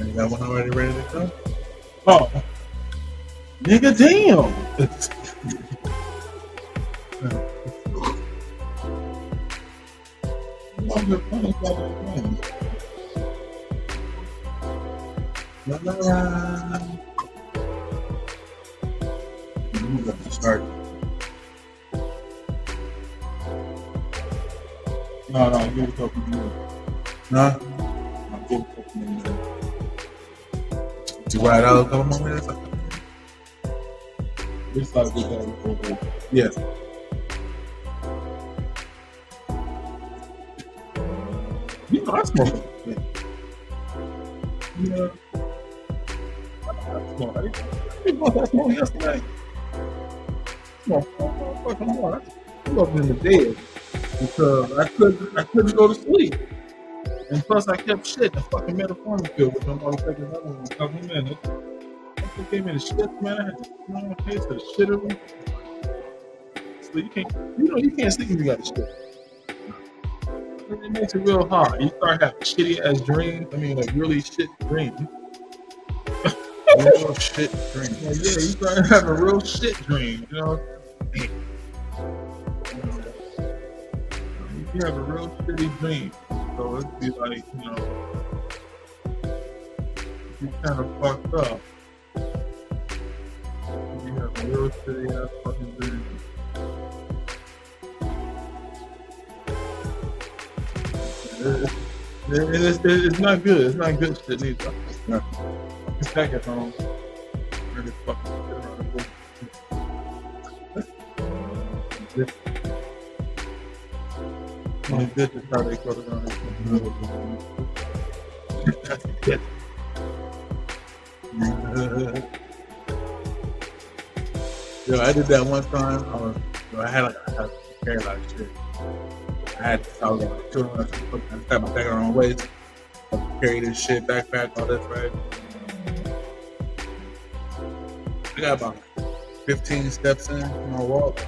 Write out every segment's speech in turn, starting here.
You got one already ready to go? Oh, nigga, damn. Start. No, you were talking to me. Nah? Did you ride out a couple more minutes? It's like we got it. Yeah. You know, I smoke. Yeah. I smoked yesterday. I smoked in the bed because I couldn't go to sleep. And plus I kept shit the fucking metformin pill with my motherfucking other one a couple minutes. They gave me the shit, man. I had to taste the shittery. So you can't sleep when you got the shit. It makes it real hard. You start having shitty ass dreams. I mean, like really shit dreams. Real shit dreams. Well, yeah, you start having real shit dreams. You know. You have a real shitty dream. So it'd be like, you know, you kind of fucked up. You have a real shitty ass fucking dream. It's not good. It's not good shit either. It's back at home. Really fucking shit around the bush. Only good is how they go around That's it. Yo, I did that one time. I had like a paralyzed shit. I was like children. I had my back around waist. I carry this shit, backpack, all this, right? I got about 15 steps in my walk.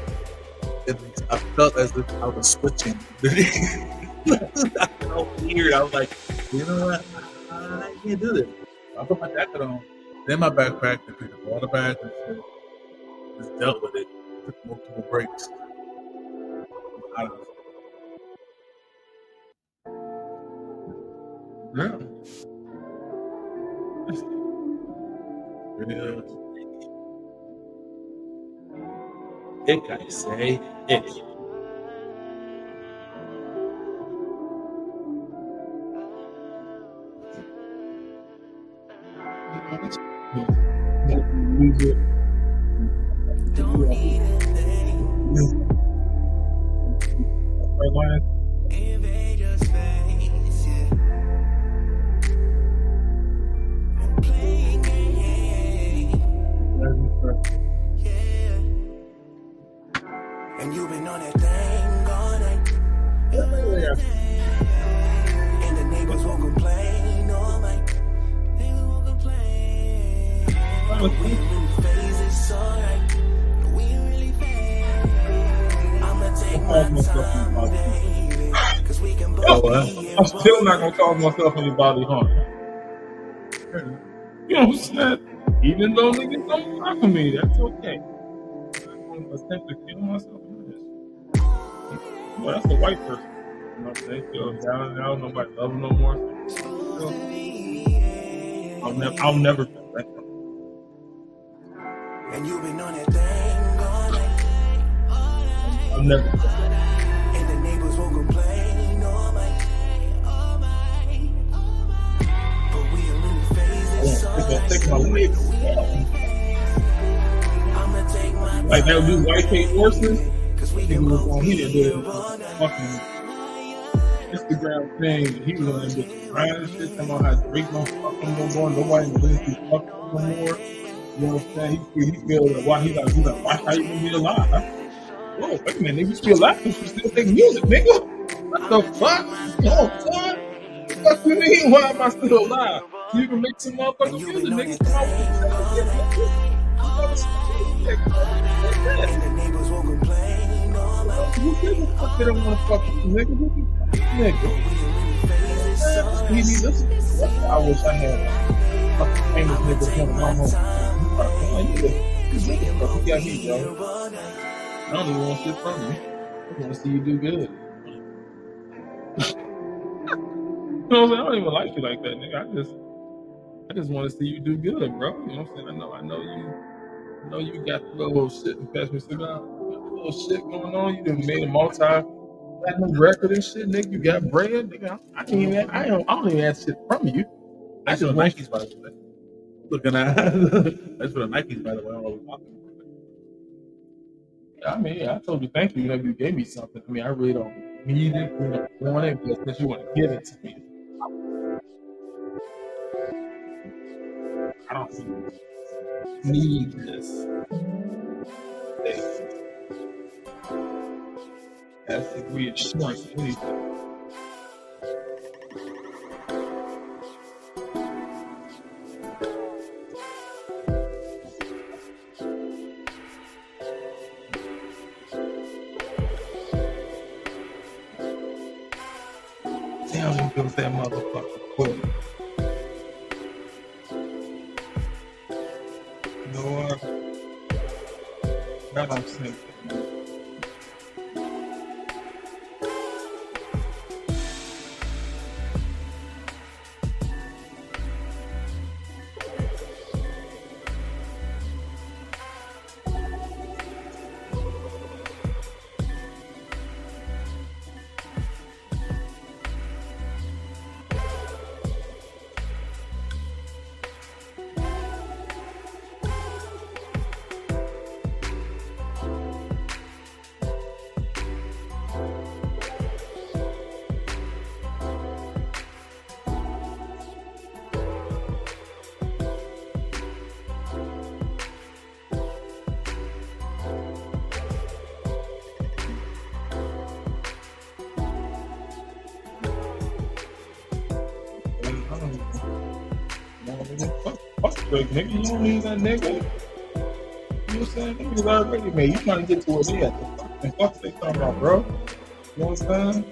I felt as if I was switching. That felt weird. I was like, you know what? I can't do this. I put my jacket on. Then my backpack, I picked up all the bags and shit. Just dealt with it. Took multiple breaks. I don't know. Yeah. Ick, I say, ick. Don't need anything. Invade your space, yeah. I'm playing games. Yeah. And you've been on that thing all night. And the neighbors won't complain all night. They won't complain. But we really phase it's alright. We really phase. I'ma take my time, baby. Cause we can both be I'm still not gonna cause myself any body harm. You know what I'm saying? Even though niggas don't fuck with me, that's okay. I'm gonna attempt to kill myself. Well, that's a white person. You know what I'm saying? Feel down and out, nobody love them no more. I'll never do that. And you've been on that thing all night. I'll never do that. And the neighbors won't complain all night. But we are really phases. I'm gonna take my legs. I'ma take my time. Like that dude, White Kate Horses. He was on here doing fucking Instagram thing. He was on there crying and shit, talking about how Drake don't fuck him no more. Nobody believes he fuck him no more. You know what I'm saying? He feels like, why he like, why how you gonna be alive? Whoa, wait a minute, nigga, you still alive? You still make music, nigga? What the fuck? Oh, son? What you mean? Why am I still alive? So you can make some motherfucking music, nigga. Come on, and the neighbors won't complain. Who gives a fuck they don't want to fuck you, nigga? Who gives a fuck, nigga? I wish I had one. fucking famous nigga come to my home. He got me, bro. I don't even want shit from you. I want to see you do good. You know what I'm saying? I don't even like you like that, nigga. I just want to see you do good, bro. You know what I'm saying? I know you got the little shit and pass me cigar. You got the little shit going on. You done made a multi-platinum record and shit, nigga. You got bread, nigga. I don't even ask shit from you. I just want Nikes, by the way. Looking at that's for the Nikes, by the way. I don't know what we're talking about. I mean, I told you thank you whenever you gave me something. I mean, I really don't need it, you don't want it, but since you want to give it to me, I don't need this. That's the reassurance. Damn, you built that motherfucker quick. You know what? That I'm saying. Nigga, you don't need that nigga. You know what I'm saying? Niggas already made. You trying to get to where they at. The fuck they talking about, bro? You know what I'm saying?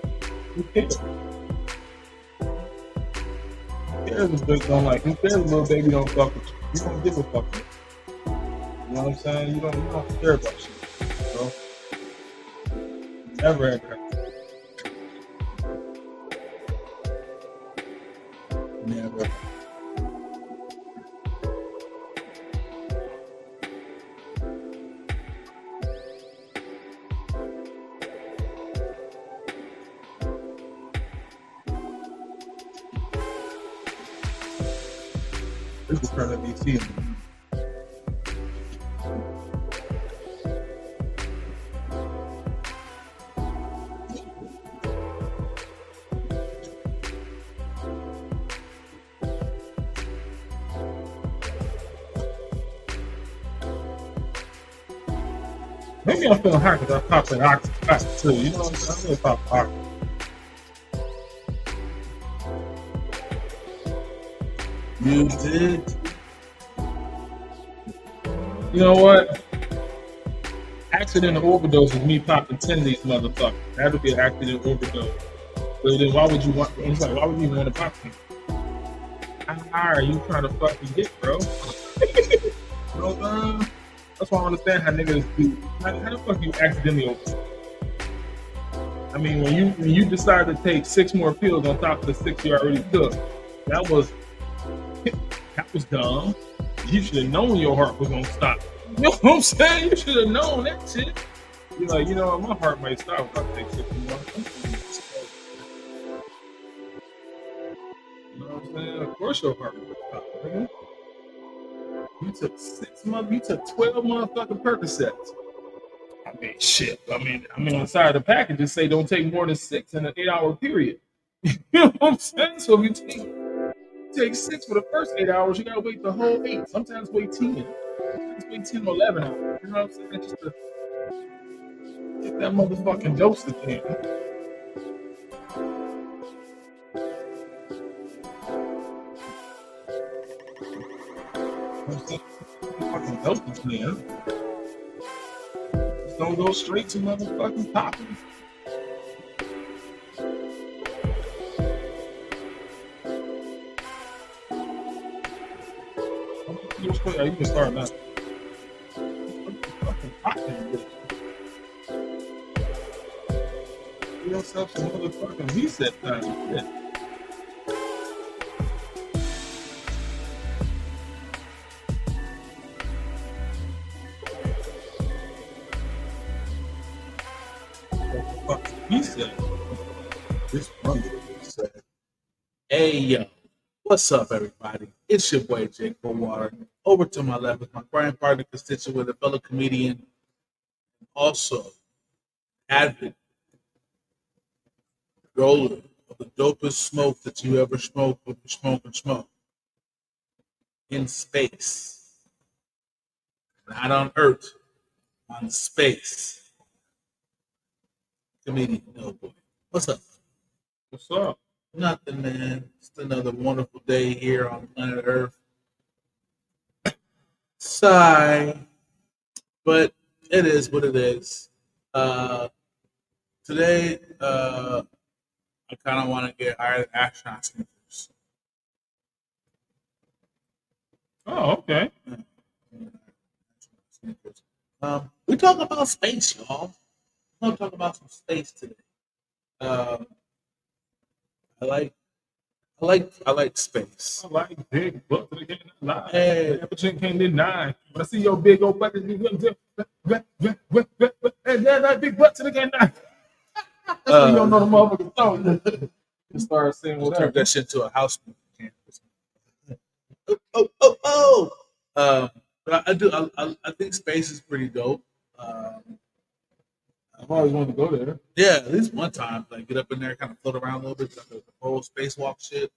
Who cares? Who cares if bitch don't like? Who cares if little baby don't fuck with you? You don't give a fuck with you. You know what I'm saying? You don't care about shit, bro. Never had that. Never. This is trying to be seen. Maybe I'm feeling hot because I popped an ox too. You know what I'm saying? I'm gonna pop ox. You did. You know what? Accident overdose is me popping 10 of these motherfuckers. That would be an accident overdose. So then why would you want? It's like, why would you even want to pop them? How high are you trying to fucking get, bro? You know what I'm saying? That's why I don't understand how niggas do. How the fuck you accidentally overdose? I mean, when you decide to take 6 more pills on top of the 6 you already took, that was dumb. You should have known your heart was gonna stop. You know what I'm saying? You should have known that shit. You're like, you know, my heart might stop if I take 6 more. You know what I'm saying? Of course your heart will stop, nigga. You took 12 motherfucking Percocets. I mean, shit. I mean, inside the package it say don't take more than 6 in an 8-hour period. You know what I'm saying? So if you take 6 for the first 8 hours, you gotta wait the whole 8. Sometimes wait 10. Sometimes wait 10 or 11 hours. You know what I'm saying? Just to get that motherfucking dose again. Fucking doses, man. Just don't go straight to motherfucking popping. You can start now. Fucking talking, bitch. Give yourself some motherfucking reset time. Yeah. Fucking reset. This Monday reset. Hey, yo. What's up, everybody? It's your boy, Jake Water. Over to my left is my crime partner, constituent, a fellow comedian, also advocate, roller of the dopest smoke that you ever smoked with smoke in space. Not on Earth, on space. Comedian, no boy. What's up? What's up? Nothing, man. Just another wonderful day here on planet Earth. Sigh, but it is what it is. Today, I kind of want to get hired at astronaut sneakers. Oh, okay. We talk about space, y'all. We're gonna talk about some space today. Um, I like space. I like big butt to the game live. Hey. But you can't deny. When I see your big old butt, and that big butt to the game live. That's when you don't know the motherfucking song. You start saying We'll whatever. turn that shit into a house movie. Oh. But I do. I think space is pretty dope. I've always wanted to go there. Yeah, at least one time, like get up in there, kind of float around a little bit, like the whole spacewalk shit.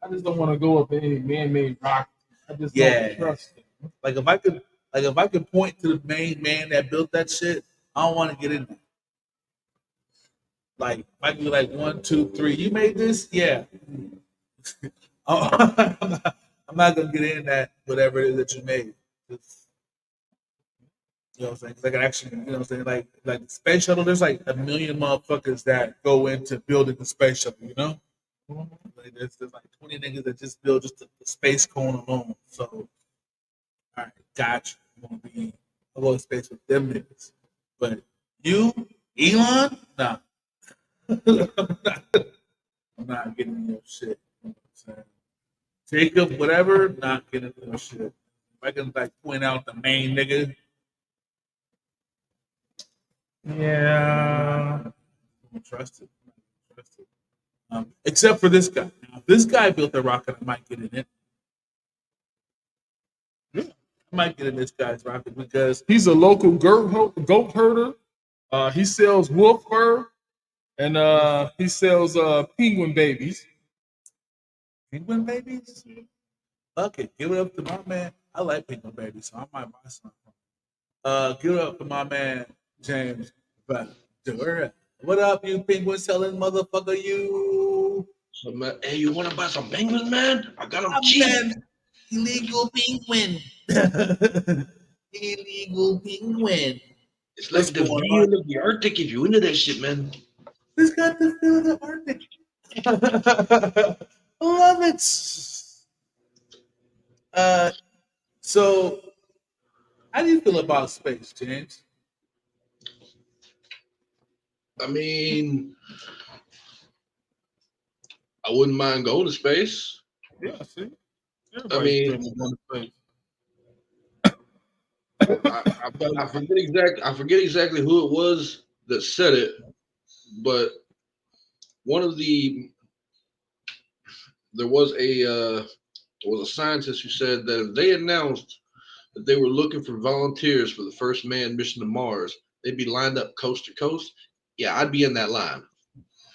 I just don't want to go up to any man-made rock. I just Yeah. don't trust it. Like if I could point to the main man that built that shit, I don't want to get in there. Like if I could be like 1, 2, 3, you made this, yeah. I'm not gonna get in that whatever it is that you made. Just, you know what I'm saying? 'Cause I can actually, you know what I'm saying? Like the space shuttle, there's like a million motherfuckers that go into building the space shuttle, you know? Like there's like 20 niggas that just build just the space cone alone. So, all right, got you. I'll go to space with them niggas. But you, Elon, nah. I'm not getting in your shit. You know what I'm saying? Jacob, whatever, not getting in your shit. If I can like point out the main nigga, Yeah. I don't trust it. Except for this guy. Now, if this guy built a rocket, I might get in it. Yeah, I might get in this guy's rocket because He's a local goat herder. He sells wolf fur, and he sells penguin babies. penguin babies. Fuck it, give it up to my man. I like penguin babies, so I might buy some. Give it up to my man James. What up, you penguin selling motherfucker? You. So, man, hey, you want to buy some penguins, man? I got them I'm cheap. an illegal penguin. Illegal penguin. It's like What's the going view on? of the Arctic if you into that shit, man. Who's got the feel of the Arctic? Love it. So, how do you feel about space, James? I mean, I wouldn't mind going to space. Yeah, see? I mean, Everybody's going to space. I forget exactly who it was that said it, but one of there was a scientist who said that if they announced that they were looking for volunteers for the first manned mission to Mars, they'd be lined up coast to coast. Yeah, I'd be in that line.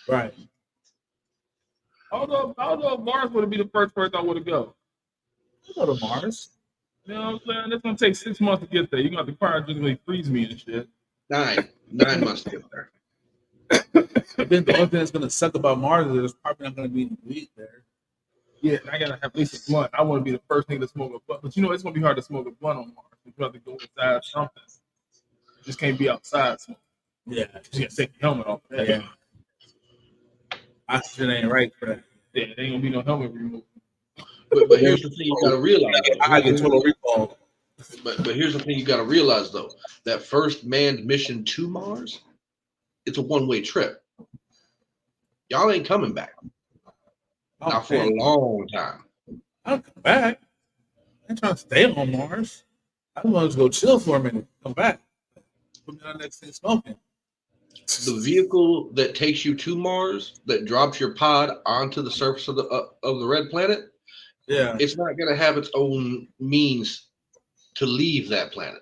Right. I don't know if Mars would be the first person I would have go. I'll go to Mars. You know what I'm saying? It's going to take 6 months to get there. You're going to have to cryogenically freeze me and shit. 9 months to get there. I think the only thing that's going to suck about Mars is there's probably not going to be any weed there. Yeah, and I got to have at least a blunt. I want to be the first nigga to smoke a blunt. But you know, it's going to be hard to smoke a blunt on Mars. You have to go inside something. You just can't be outside smoking. Yeah. You got to take the helmet off. Yeah. Oxygen ain't right for that. Yeah, there ain't going to be no helmet removal. But here's the thing you got to realize though. I get total recall. But here's the thing you got to realize though. That first manned mission to Mars, it's a one-way trip. Y'all ain't coming back. Not for a long time. I'll come back. I ain't trying to stay on Mars. I want to go chill for a minute. Come back. Put me on the next thing smoking. The vehicle that takes you to Mars, that drops your pod onto the surface of the red planet, it's not going to have its own means to leave that planet.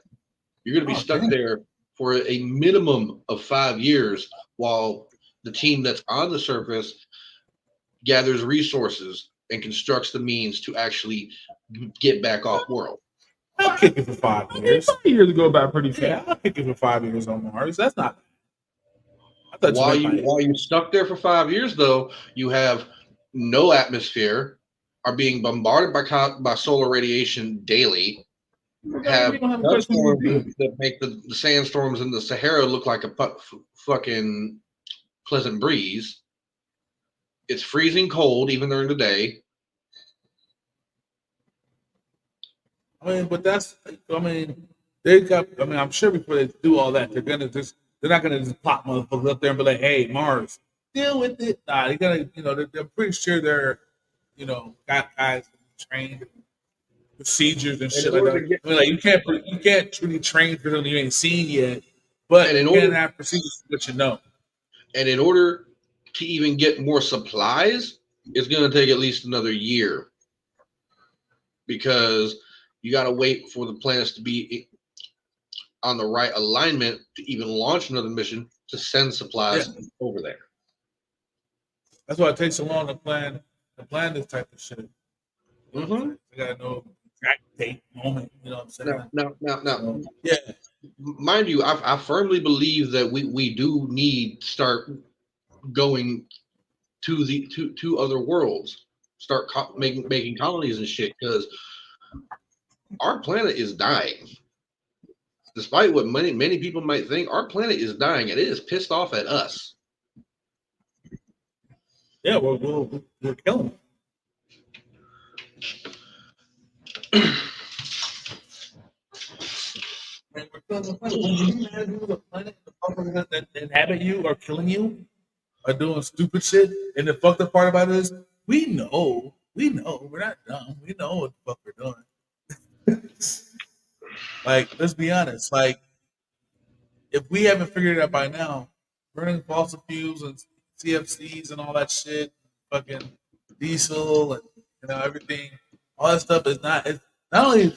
You're going to be stuck there for a minimum of 5 years while the team that's on the surface gathers resources and constructs the means to actually get back off world. I'll kick it for 5 years. 5 years go by pretty fast. Yeah, I'll kick it for 5 years on Mars. That's not. While you're stuck there for 5 years, though, you have no atmosphere, are being bombarded by solar radiation daily, have dust storms that make the sandstorms in the Sahara look like a fucking pleasant breeze. It's freezing cold even during the day. I'm sure before they do all that, they're not gonna just pop motherfuckers up there and be like, "Hey, Mars, deal with it." Nah, they're gonna, they're pretty sure they're, got guys trained procedures and shit like that. You can't truly train for something you ain't seen yet, but you can have procedures that you know. And in order to even get more supplies, it's going to take at least another year because you got to wait for the planets to be on the right alignment to even launch another mission to send supplies over there. That's why it takes so long to plan this type of shit. Mm-hmm. You gotta know exact date, moment. You know what I'm saying? Now. Yeah. Mind you, I firmly believe that we do need to start going to other worlds, start making colonies and shit, because our planet is dying. Despite what many people might think, our planet is dying, and it is pissed off at us. Yeah, we're killing it. And we're killing the planet. When you imagine the planet, the motherfuckers that inhabit you are killing you, are doing stupid shit. And the fucked up part about it is, we know, we're not dumb. We know what the fuck we're doing. Like, let's be honest. Like, if we haven't figured it out by now, burning fossil fuels and CFCs and all that shit, fucking diesel and everything, all that stuff is not. It's not only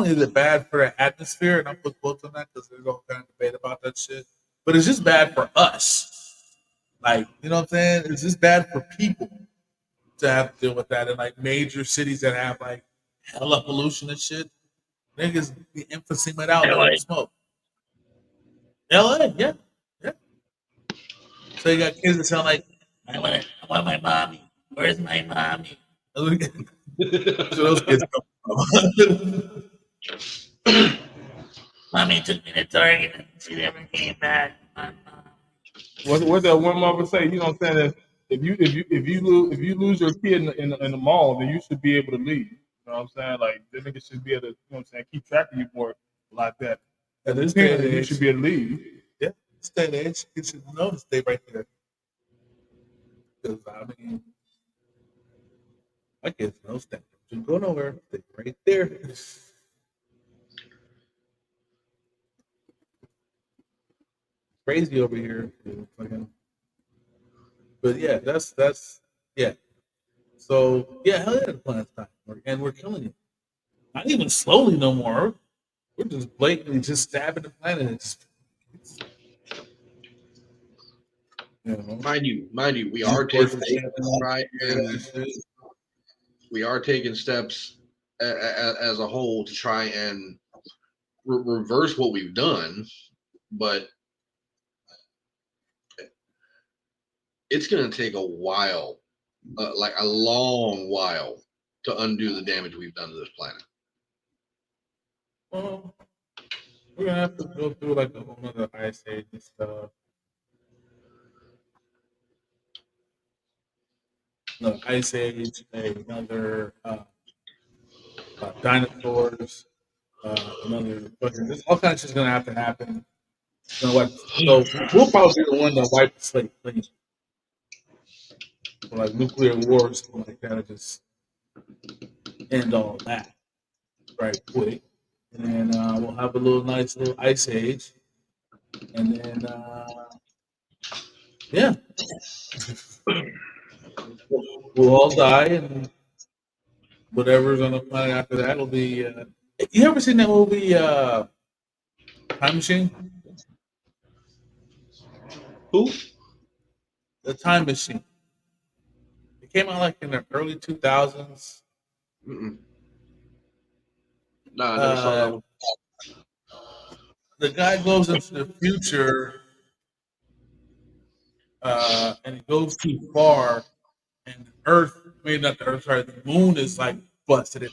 is it bad for the atmosphere, and I put quotes on that because there's all kind of debate about that shit, but it's just bad for us. Like, you know what I'm saying? It's just bad for people to have to deal with that in like major cities that have like hella pollution and shit. Niggas be emphasizing it out in smoke. LA, yeah. So you got kids that sound like, I want my mommy. Where's my mommy? So those kids come from. Mommy took me to Target and she never came back. What that one mother say? You know what I'm saying? If you lose your kid in the mall, then you should be able to leave. You know what I'm saying? Like, the niggas should be able to, you know what I'm saying, keep track of you more like that. At this day, you should be able to leave. Yeah, this day and age, you should know to stay right there. Because my kids know stay. Don't go nowhere. Stay right there. Crazy over here. But yeah, that's yeah. So yeah, hell yeah, the planet's dying, and we're killing it. Not even slowly no more. We're just blatantly just stabbing the planet. Mind you, we are taking steps to try and we are taking steps as a whole to try and reverse what we've done, but it's going to take a while, like a long while, to undo the damage we've done to this planet. Well, we're gonna have to go through like a whole other ice age and stuff. another ice age, another dinosaurs, another fucking. There's all kinds of shit's gonna have to happen. It's gonna wipe. So we'll probably be the one to wipe the slate clean, or like nuclear war or something like that, to just end all that right quick. And then we'll have a nice little ice age, and then yeah, we'll all die, and whatever's on the planet after that will be. You ever seen that movie Time Machine? Who? The Time Machine. It came out like in the early 2000s. Mm-mm. Nah, I never saw that one. The guy goes into the future and he goes too far, and the Earth, maybe not the Earth, sorry, the moon is like busted in.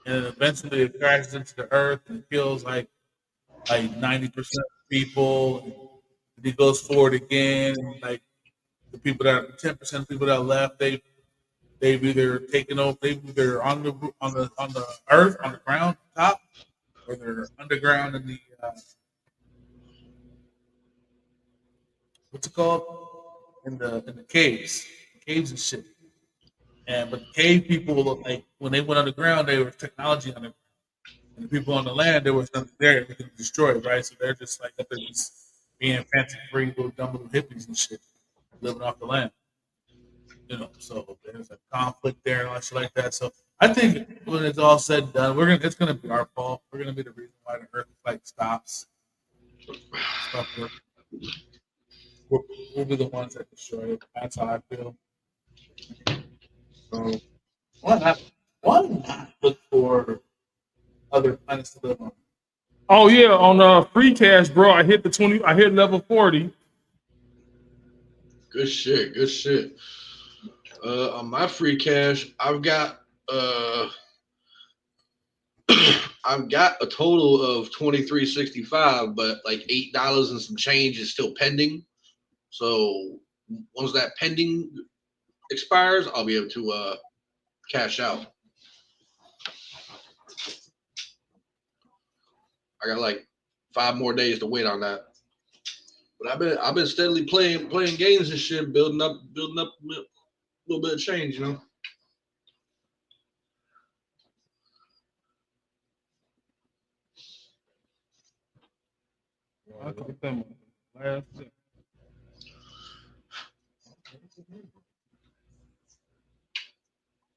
And then eventually it crashes into the Earth and kills like 90% of people. And he goes forward again. And, like the people that 10% of people that are left, they've either taken over, they've either on the Earth on the ground top, or they're underground in the what's it called in the caves and shit. And but the cave people look like when they went underground, they were technology underground. And the people on the land, there was nothing there they could destroy, right? So they're just like up there just being fancy free little dumb little hippies and shit, living off the land. So there's a conflict there and all shit like that. So I think when it's all said and done, it's gonna be our fault. We're gonna be the reason why the Earth like stops. Stuff we'll be the ones that destroy it. That's how I feel. So why not look for other planets to live on? Oh yeah, on free cash, bro. I hit the 20. I hit level 40. Good shit. Good shit. On my free cash, I've got I've got a total of 23.65, but like $8 and some change is still pending. So once that pending expires, I'll be able to cash out. I got like 5 more days to wait on that. But I've been steadily playing games and shit, building up a little bit of change, you know. I took them last.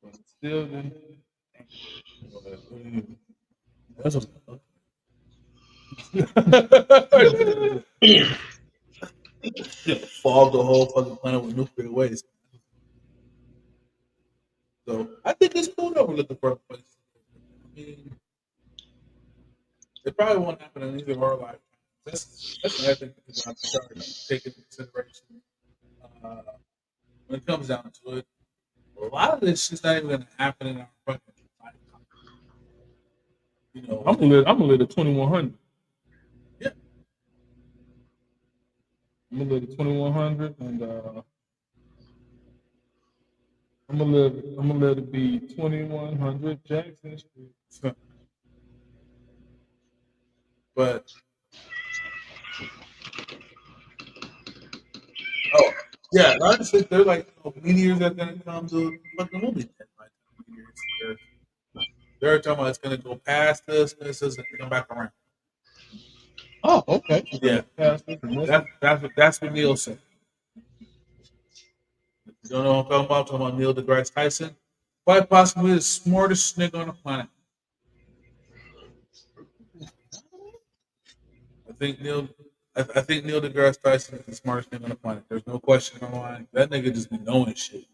But still didn't. That's what fog the whole fucking planet with nuclear waste. So I think it's cool that we're looking for a place. I mean, it probably won't happen in either of our lifetimes. That's another thing people have to start taking into consideration uh, when it comes down to it. A lot of this shit's not even going to happen in our fucking lifetime. I'm gonna live at 2100. Yeah. I'm gonna live at 2100, and I'm gonna let it be 2100 Jackson Street. But yeah, a lot of shit. They're like meteors that are gonna come to fucking movie dead by the meteors. They're talking about it's gonna go past us, and it's gonna come back around. Oh, okay. Yeah, that's what Neil said. You don't know what I'm talking about? I'm talking about Neil deGrasse Tyson, quite possibly the smartest nigga on the planet. I think Neil. I think Neil deGrasse Tyson is the smartest nigga on the planet. There's no question in my mind. That nigga just be knowing shit.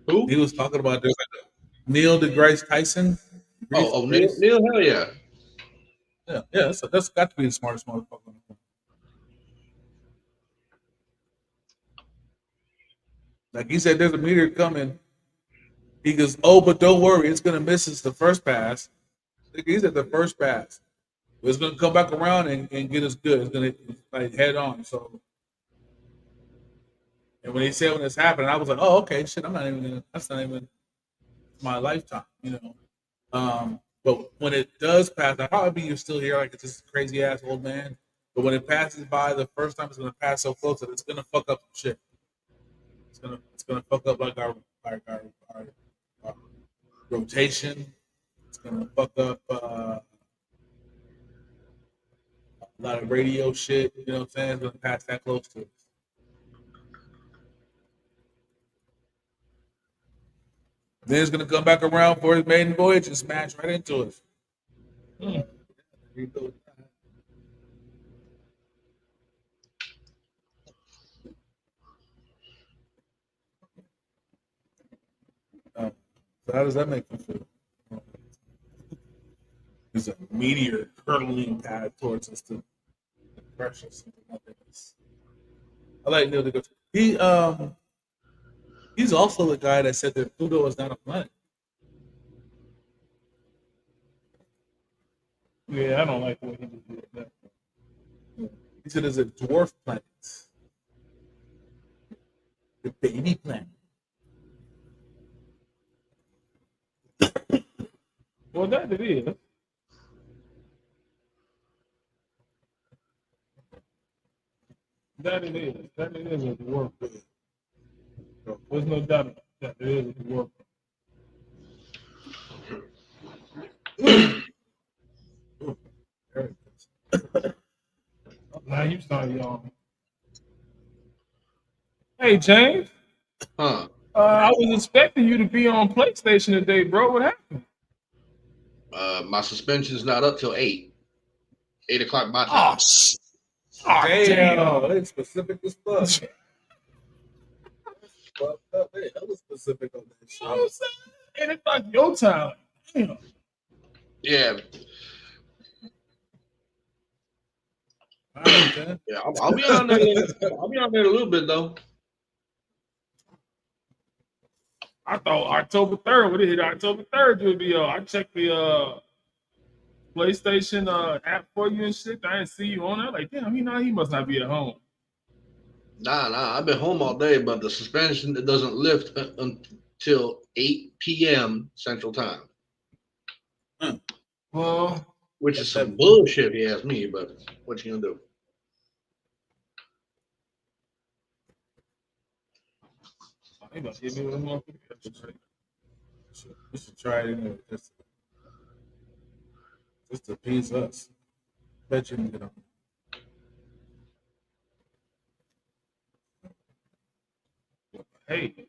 Who? He was talking about there's like Neil deGrasse Tyson. Neil, hell yeah. Yeah. That's got to be the smartest motherfucker on the planet. Like he said, there's a meteor coming. He goes, oh, but don't worry, it's gonna miss us the first pass. He said the first pass. It's gonna come back around and get us good. It's gonna like head on. So And when they said when this happened, I was like, oh, okay, shit, that's not even my lifetime, But when it does pass, I'll probably be still here like it's this crazy ass old man. But when it passes by the first time, it's gonna pass so close that it's gonna fuck up some shit. It's gonna fuck up like our rotation. It's gonna fuck up a lot of radio shit. You know what I'm saying? It's gonna pass that close to us. Then it's gonna come back around for his maiden voyage and smash right into us. There you go. So how does that make you feel? There's a meteor hurtling pad towards us to crush us. I like Neil deGrasse. He's also the guy that said that Pluto is not a planet. Yeah, I don't like the way he did that. He said it's a dwarf planet. The baby planet. Well, that it is. That it is. That it is a dwarf planet. There's no doubt about that. It is a dwarf planet. Now you start yawning. Hey, James. Huh? I was expecting you to be on PlayStation today, bro. What happened? My suspension's not up till 8 o'clock my Oh, time. damn. It's specific as fuck. That was specific on that shit. You know what I'm saying? 8 o'clock your time. Damn. Yeah, All right, then. yeah. I'll be on there. I'll be on there a little bit though. I thought October 3rd, when it hit October 3rd, you'd be I checked the PlayStation app for you and shit. I didn't see you on there. Like, damn, he must not be at home. Nah. I've been home all day, but the suspension it doesn't lift until 8 p.m. Central Time, Well, which is some bullshit. If you ask me, but what you gonna do? he must give me one more. We should try it anyway, just to appease us. Bet you can get on. Hey, just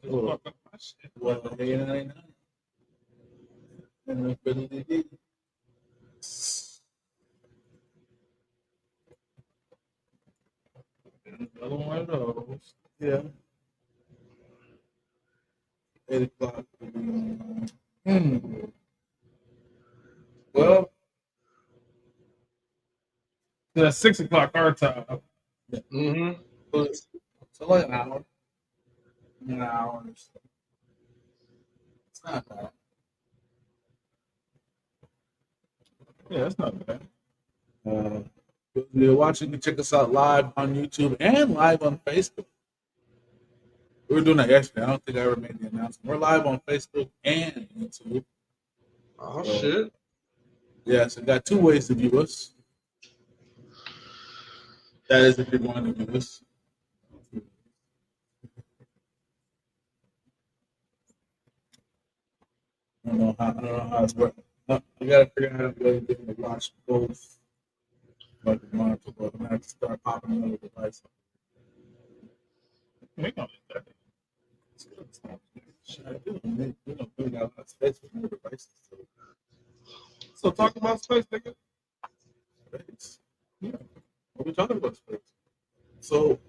fuck up my shit. What the $8.99? And ability did. Another one of those. Yeah. 8 o'clock. Well, that's 6 o'clock our time. Mm-hmm. So like an hour. An hour. It's not bad. Yeah, that's not bad. If you're watching, you can check us out live on YouTube and live on Facebook. We were doing that yesterday. I don't think I ever made the announcement. We're live on Facebook and YouTube. Oh shit! Yeah, so got two ways to view us. That is if you're going to view us. I don't know how it's working. I gotta figure out a way to watch both. Like the monitor, but I'm gonna have to start popping another device. We gonna do that. I do. We don't got a lot of space with more devices. So talk about space, nigga. Space. Yeah. What are we talking about space? So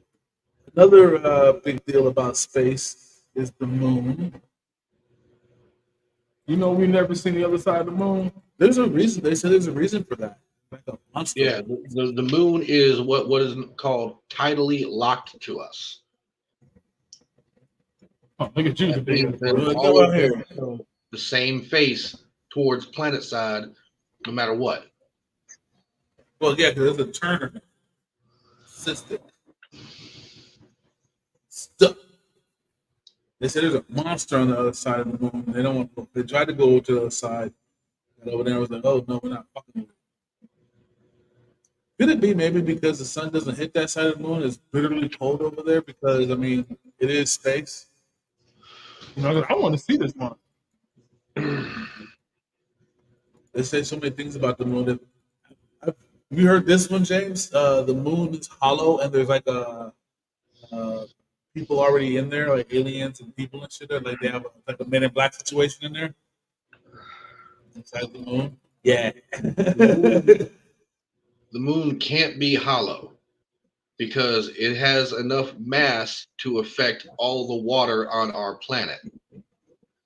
another big deal about space is the moon. You know we never seen the other side of the moon. There's a reason. They said there's a reason for that. Like a monster. Yeah, the moon is what is called tidally locked to us. Oh, look at you, the big All of them show the same face towards planet side, no matter what. Well, yeah, because there's a Turner system. They said there's a monster on the other side of the moon. They don't want to. They tried to go to the other side, and over there was like, "Oh no, we're not fucking with it." Could it be maybe because the sun doesn't hit that side of the moon? It's bitterly cold over there because I mean it is space. You know, I want to see this one. They say so many things about the moon. Have you heard this one, James? The moon is hollow, and there's like people already in there, like aliens and people and shit. There, like they have like a Men in Black situation in there inside the moon. Yeah. The moon can't be hollow because it has enough mass to affect all the water on our planet.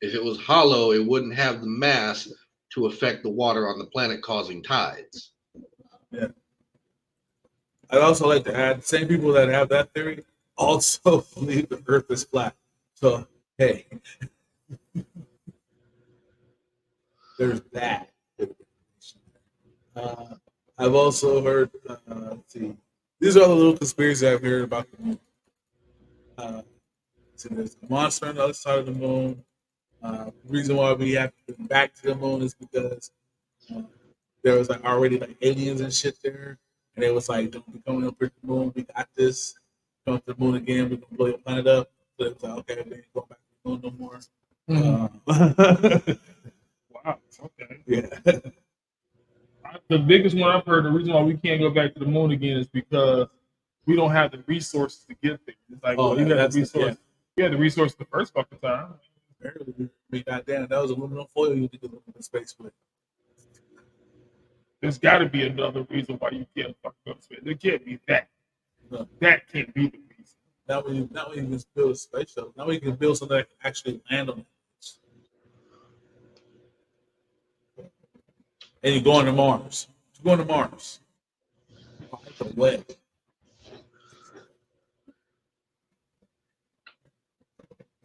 If it was hollow, it wouldn't have the mass to affect the water on the planet, causing tides. Yeah. I'd also like to add, same people that have that theory also believe the Earth is flat. So hey, there's that. I've also heard. Let's see, these are all the little conspiracies I've heard about the moon. So there's a monster on the other side of the moon. The reason why we have to get back to the moon is because uh, there was like already like aliens and shit there, and it was like, don't be coming up with the moon. We got this. Come to the moon again. We can blow your planet up. So it was like, okay, we ain't going back to the moon no more. Wow. Okay. Yeah. The biggest one I've heard, the reason why we can't go back to the moon again is because we don't have the resources to get there. It's like, well, you had the resource. You had the resource the first fucking time. Apparently, we got down. That was aluminum foil you could go into space with. There's got to be another reason why you can't fucking go to space. There can't be that. No. That can't be the reason. Now we can build a space shuttle. Now we can build something that can actually land on it. And you're going to Mars. You're going to Mars. The web.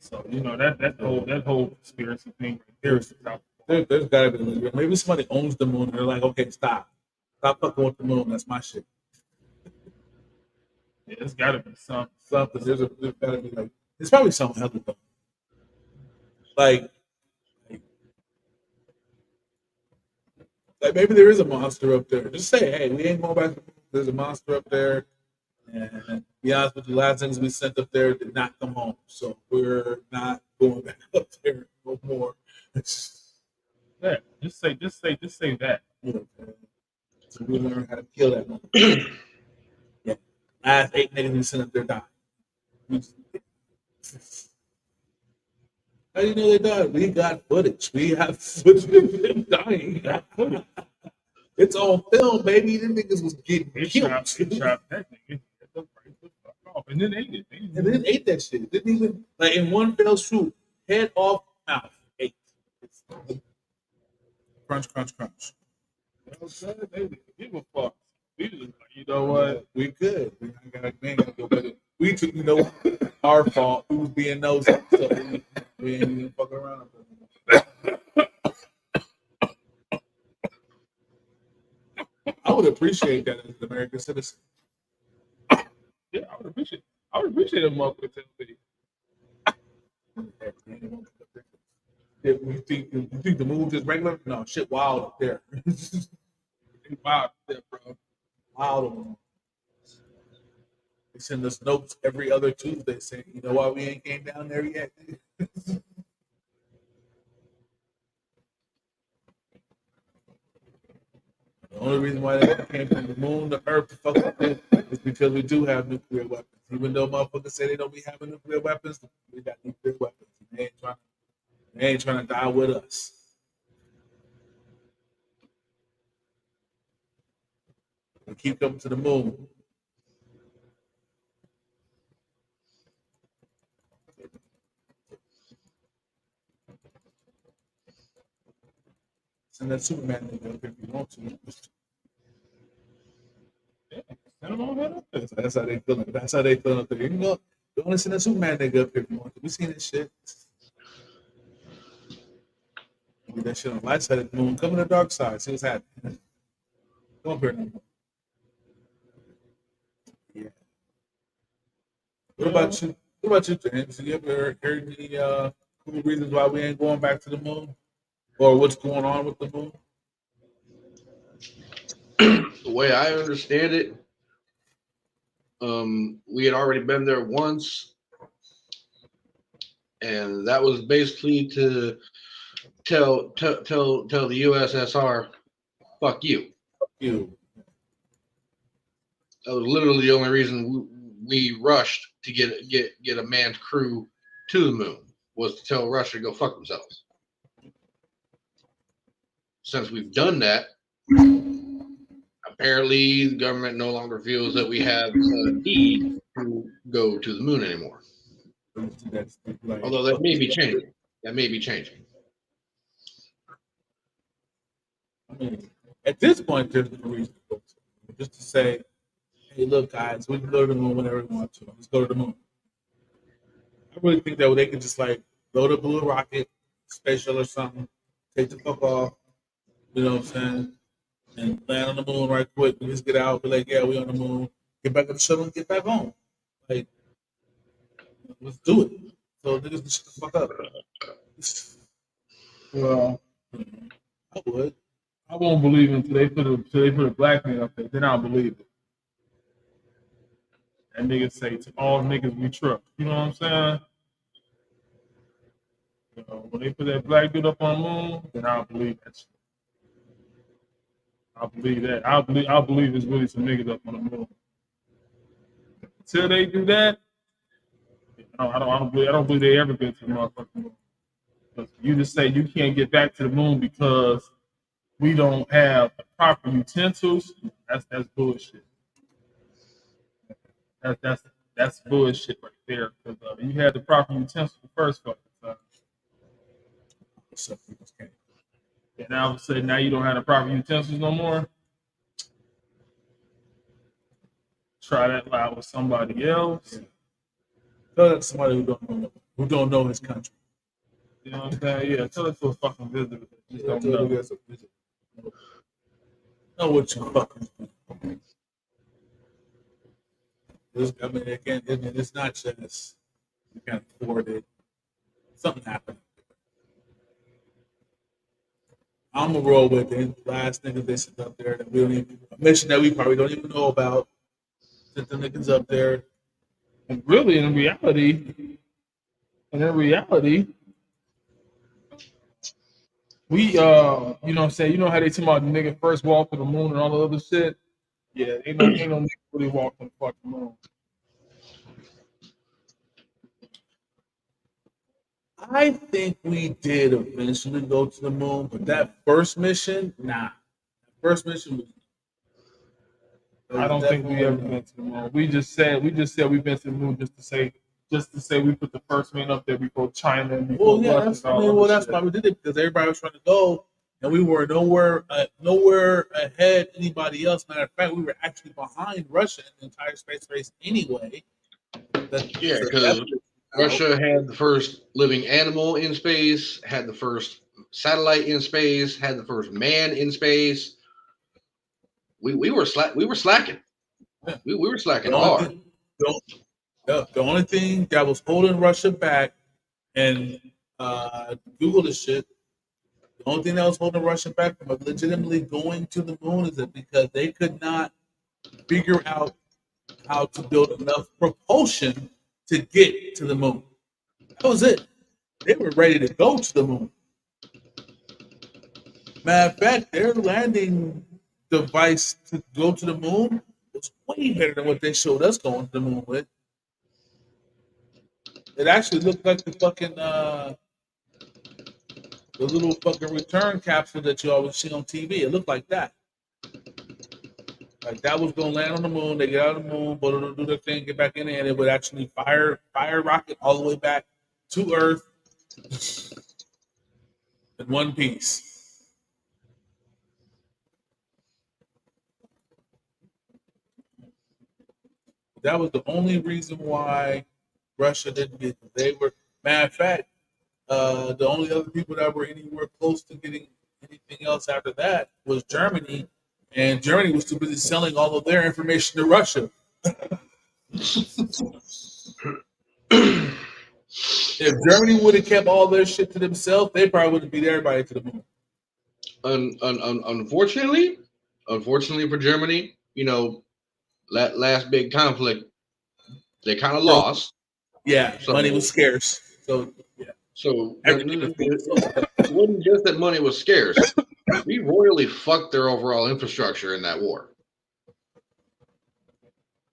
So you know that whole conspiracy thing right there's got to be maybe somebody owns the moon. And they're like, okay, stop fucking with the moon. That's my shit. Yeah, there's got to be something. There's got to be like there's probably something hella dumb. Like maybe there is a monster up there. Just say, hey, we ain't going back. There's a monster up there. And to be honest with you, the last things we sent up there did not come home. So we're not going back up there no more. Yeah, just say that. Yeah. So we learn how to kill that motherfucker. Yeah. Last 8 niggas we sent up there died. How do you know they died? We got footage. We have footage of them dying. It's on film, baby. Them niggas was getting killed. Chopped that nigga. And then ate it. And then ate that shit. Didn't even like in one fell swoop. Head off, mouth. Ate. Crunch, crunch, crunch. They give a fuck. We just like, you know what? We could. We ain't gotta go back. We took, our fault. We was being nosy, so we ain't even fucking around. I would appreciate that as an American citizen. Yeah, I would appreciate a motherfucker telling me. You think the moon is regular? No, shit wild up there. Wild up there, bro. Wild. They send us notes every other Tuesday saying, you know why we ain't came down there yet? The only reason why they came from the moon to Earth to fuck with it is because we do have nuclear weapons. Even though motherfuckers say they don't be having nuclear weapons, we got nuclear weapons. They ain't trying to die with us. We keep coming to the moon. Send that Superman nigga up if you want to. Yeah, send them on up there. That's how they feeling. That's how they feeling up there. You know, you want to send that Superman nigga up if you want to. We seen this shit. Get that shit on the light side of the moon. Come to the dark side. See what's happening. Come up here no more. Yeah. What about you? What about you, James? Have you ever heard any cool reasons why we ain't going back to the moon, or what's going on with the moon? The way I understand it, we had already been there once, and that was basically to tell the USSR, "Fuck you." You, That was literally the only reason we rushed to get a manned crew to the moon, was to tell Russia to go fuck themselves. Since we've done that, apparently the government no longer feels that we have a need to go to the moon anymore. that's like, Although that may be changing. That may be changing. I mean, at this point, there's no reason to go to the moon. Just to say, hey, look, guys, we can go to the moon whenever we want to. Let's go to the moon. I really think that they could just like load a blue rocket, space shuttle or something, take the fuck off. You know what I'm saying? And land on the moon right quick. We just get out, be like, yeah, we on the moon. Get back on the shuttle and get back home. Like, let's do it. So niggas can shut the fuck up. Well, I would. I won't believe it until they put a black man up there. Then I'll believe it. And niggas say to all niggas we trust. You know what I'm saying? You know, when they put that black dude up on the moon, then I'll believe that shit. I'll believe that. I'll believe there's really some niggas up on the moon. Until they do that, I don't believe they ever been to the motherfucking moon. But you just say you can't get back to the moon because we don't have the proper utensils. That's bullshit. That's bullshit right there. Because you had the proper utensils the first fucking time. Some people can't. And now all of a sudden now you don't have the proper utensils no more. Try that out with somebody else. Yeah. Tell that to somebody who don't know his country. You know what I'm saying? Yeah, tell it to a fucking visitor that just don't Tell know. them that's a visit. Know what you fucking do. I mean, again, it's not just you can't afford it. Something happened. I'm gonna roll with it. Last niggas they sent up there that we don't even a mission that we probably don't even know about. Sent the niggas up there. And really, in reality, we you know what I'm saying, you know how they talk about the nigga first walk to the moon and all the other shit? Yeah, ain't no nigga really walked on the fucking moon. I think we did eventually go to the moon, but that first mission, nah. First mission was. I don't think we ever been to the moon. We just said we've been to the moon just to say we put the first man up there before China and before Well, yeah, Russia. that's why we did it because everybody was trying to go, and we were nowhere ahead anybody else. Matter of fact, we were actually behind Russia in the entire space race anyway. Yeah, because Russia had the first living animal in space, had the first satellite in space, had the first man in space. We were slacking. Yeah. We were slacking The only hard. thing, the only thing that was holding Russia back, and Google this shit. The only thing that was holding Russia back from legitimately going to the moon is that because they could not figure out how to build enough propulsion to get to the moon. That was it. They were ready to go to the moon. Matter of fact, their landing device to go to the moon was way better than what they showed us going to the moon with. It actually looked like the fucking the little fucking return capsule that you always see on TV. It looked like that. Like that was gonna land on the moon. They get out of the moon, but it'll do their thing, get back in there, and it would actually fire rocket all the way back to Earth in one piece. That was the only reason why Russia didn't get it. They were, matter of fact, the only other people that were anywhere close to getting anything else after that was Germany, and Germany was too busy selling all of their information to Russia. If Germany would have kept all their shit to themselves, they probably would have beat everybody to the moon. Unfortunately for Germany, that last big conflict, they kind of lost. Yeah, So, money was scarce. So yeah, so everything was being it wasn't just that money was scarce. We royally fucked their overall infrastructure in that war.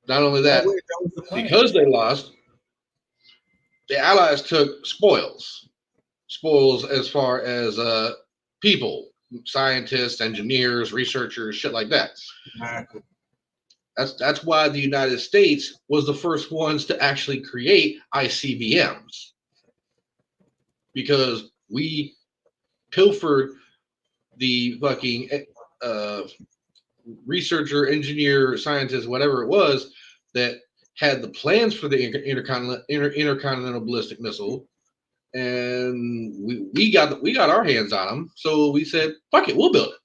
Not only that, that was the plan. because they lost, the Allies took spoils as far as people, scientists, engineers, researchers, shit like that. Exactly. That's why the United States was the first ones to actually create ICBMs, because we pilfered the fucking researcher, engineer, scientist, whatever it was, that had the plans for the intercontinental ballistic missile, and we got our hands on them. So we said, "Fuck it, we'll build it."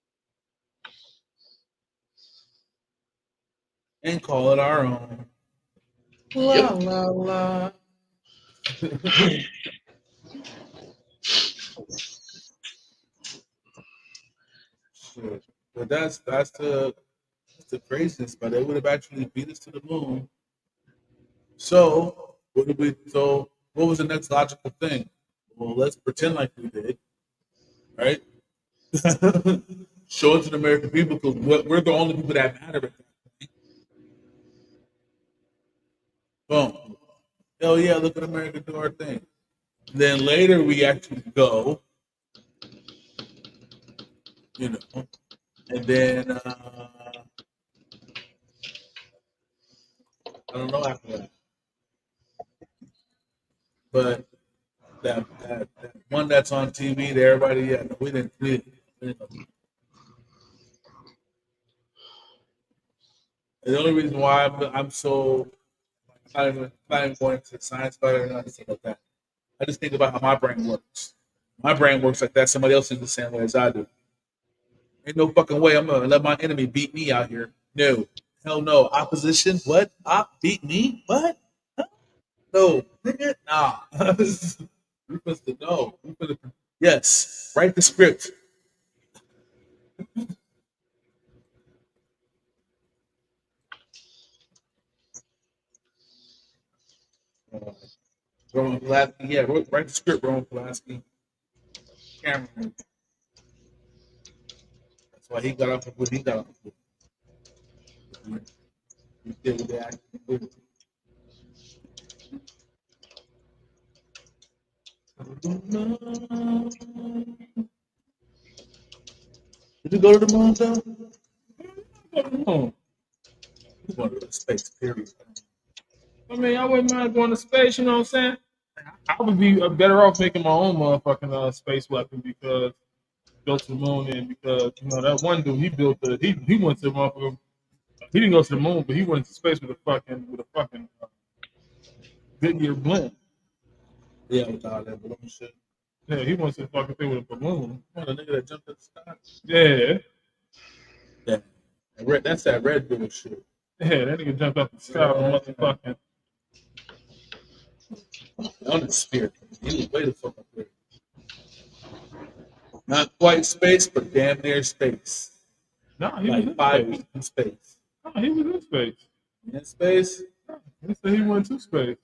And call it our own. La Yep. la la. Shit. But that's the craziness. But they would have actually beat us to the moon. So what did we? So what was the next logical thing? Well, let's pretend like we did, right? Show it to the American people because we're the only people that matter. Boom. Hell yeah, look at America do our thing. Then later we actually go, and then I don't know after that, but that one that's on TV, that everybody, yeah, no, we didn't. And the only reason why I'm so not even going into science about it or anything like that. I just think about how my brain works. My brain works like that. Somebody else is the same way as I do. Ain't no fucking way I'm gonna let my enemy beat me out here. No, hell no. Opposition? What? Op beat me? What? Huh? No, nigga, nah. We supposed to know. Yes, write the script. Roman Polanski, yeah, write the script, Roman Polanski. Cameron. That's why he got off of what he got off of. He did what they actually did. Did you go to the moon, though? Oh, you want to go to space, period. I mean, I wouldn't mind going to space. You know what I'm saying? I would be better off making my own motherfucking space weapon because go to the moon and because that one dude he went to the motherfucker. He didn't go to the moon, but he went to space with a fucking Goodyear blimp. Yeah, with all that balloon shit. Yeah, he went to the fucking thing with a balloon. Oh, the nigga that jumped at the sky? Yeah. Yeah. That's that Red Bull shit. Yeah, that nigga jumped up the sky with motherfucking. On the spirit. He was way the fuck up there. Not quite space, but damn near space. No, he like was in 5 space. feet in space. No, he was in space. In space? He said he went to space.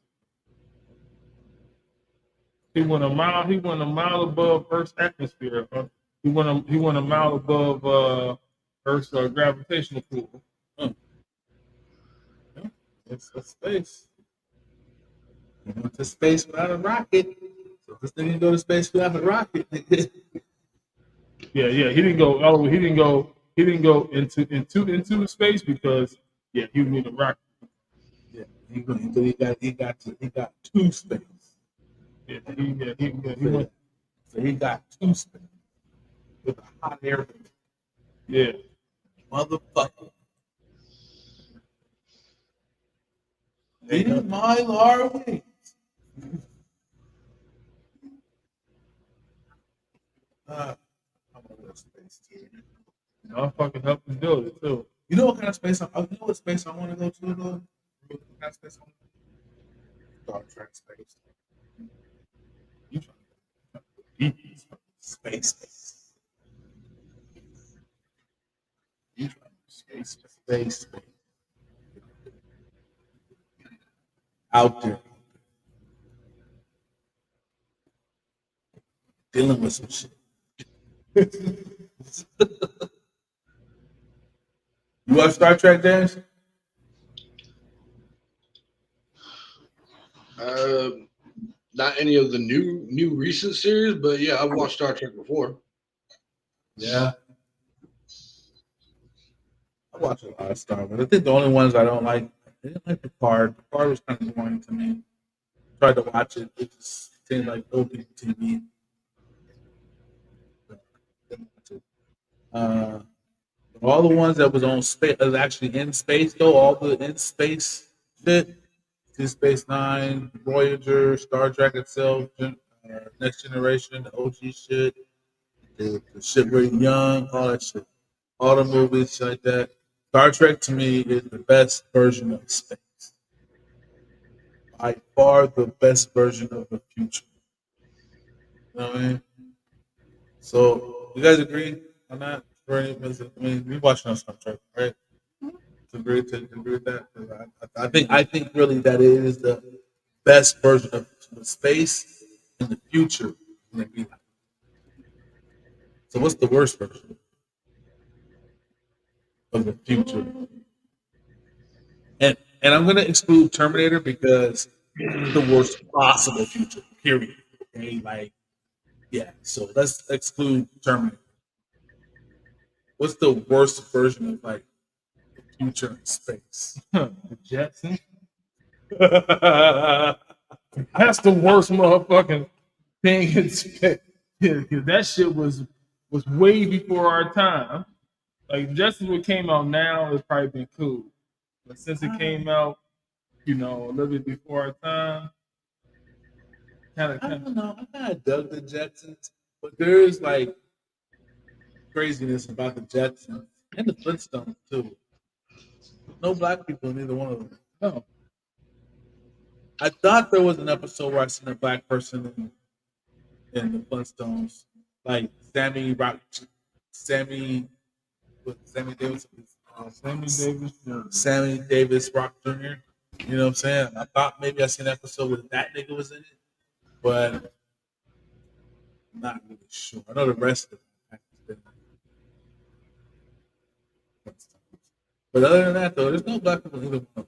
He went a mile. He went a mile above Earth's atmosphere. He went a mile above Earth's gravitational pull. Yeah, it's a space. He went to space without a rocket. So this nigga go to space without a rocket. Yeah. He didn't go all the way. He didn't go into space because he would need a rocket. Yeah, he got two space. He went. So he got two space with a hot air balloon. Yeah. Motherfucker. 8 mile our way. I'm gonna space too. I'll fucking help him build it too. You know what kind of space? You know what space I want to go to though? What kind of space I want to Star Trek space. You trying to space. You trying to space. Out there dealing with some shit. You watch Star Trek, Dash? Not any of the new recent series, but yeah, I've watched Star Trek before. Yeah. I watch a lot of Star Wars. I think the only ones I don't like, I didn't like Picard. Picard was kind of boring to me. Tried to watch it. It just seemed like old people TV. Uh, all the ones that was on space, actually in space though, all the in space shit, Deep Space Nine, Voyager, Star Trek itself, Next Generation, the OG shit, the shit where you're young, all that shit, all the movies shit like that. Star Trek to me is the best version of space. By far the best version of the future. You know what I mean? So you guys agree on that? I mean, we watching on Star Trek, right? To agree with that. 'Cause I think really that it is the best version of space in the future. So what's the worst version of the future? And I'm gonna exclude Terminator because it's the worst possible future. Period. Okay, like yeah. So let's exclude Terminator. What's the worst version of like the future in space? The Jetsons. That's the worst motherfucking thing in space. Yeah, 'cause that shit was way before our time. Like just as it came out now, it's probably been cool. But since it came out, a little bit before our time, I don't know. I kind of dug the Jetsons, but there is like craziness about the Jetsons and the Flintstones too. No black people in either one of them. No. I thought there was an episode where I seen a black person in the Flintstones, like Sammy, Sammy Davis, Sammy Davis Rock Jr. You know what I'm saying? I thought maybe I seen an episode where that nigga was in it, but I'm not really sure. I know the rest of it. But other than that, though, there's no black people in either one.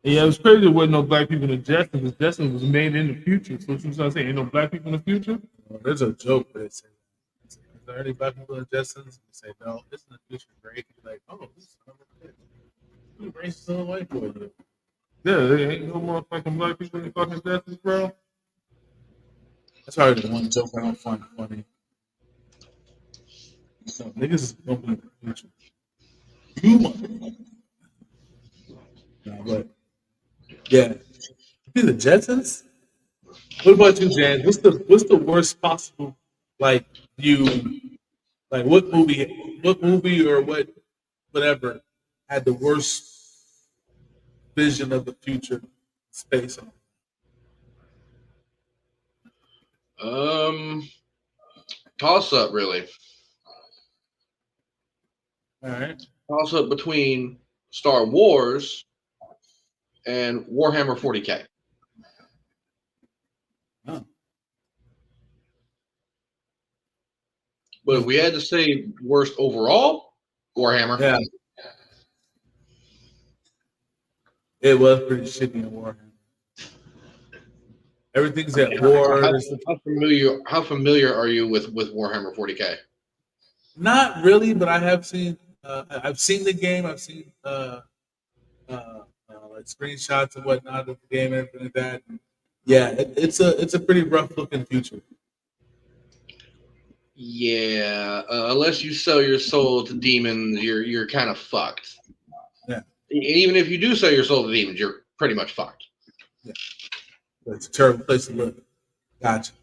yeah, it was crazy there wasn't no black people in Jetsons because Jetsons was made in the future. So what you trying to say? Ain't no black people in the future? There's a joke where they say, "Is there any black people in Jetsons?" You say, "No, this is the future." Great. You're like, "Oh, this son of a bitch. You racist little white boy." You. Yeah, there ain't no motherfucking black people in the fucking Jetsons, bro. That's probably the one joke I don't find funny. So, niggas is gonna be in the future. You motherfucker. No, but yeah, you see the Jetsons. What about you, Jan? What's the worst possible like view? Like what movie or whatever had the worst vision of the future space? Toss up really. All right. Toss up between Star Wars and Warhammer 40K. Oh. But if we had to say worst overall, Warhammer. Yeah, it was pretty shitty in Warhammer. Everything's at war. How familiar are you with Warhammer 40K? Not really, but I have seen. I've seen the game. I've seen like screenshots and whatnot of the game and everything like that. Yeah, it's a pretty rough looking future. Yeah, unless you sell your soul to demons, you're kind of fucked. Yeah. Even if you do sell your soul to demons, you're pretty much fucked. Yeah. It's a terrible place to live. Gotcha.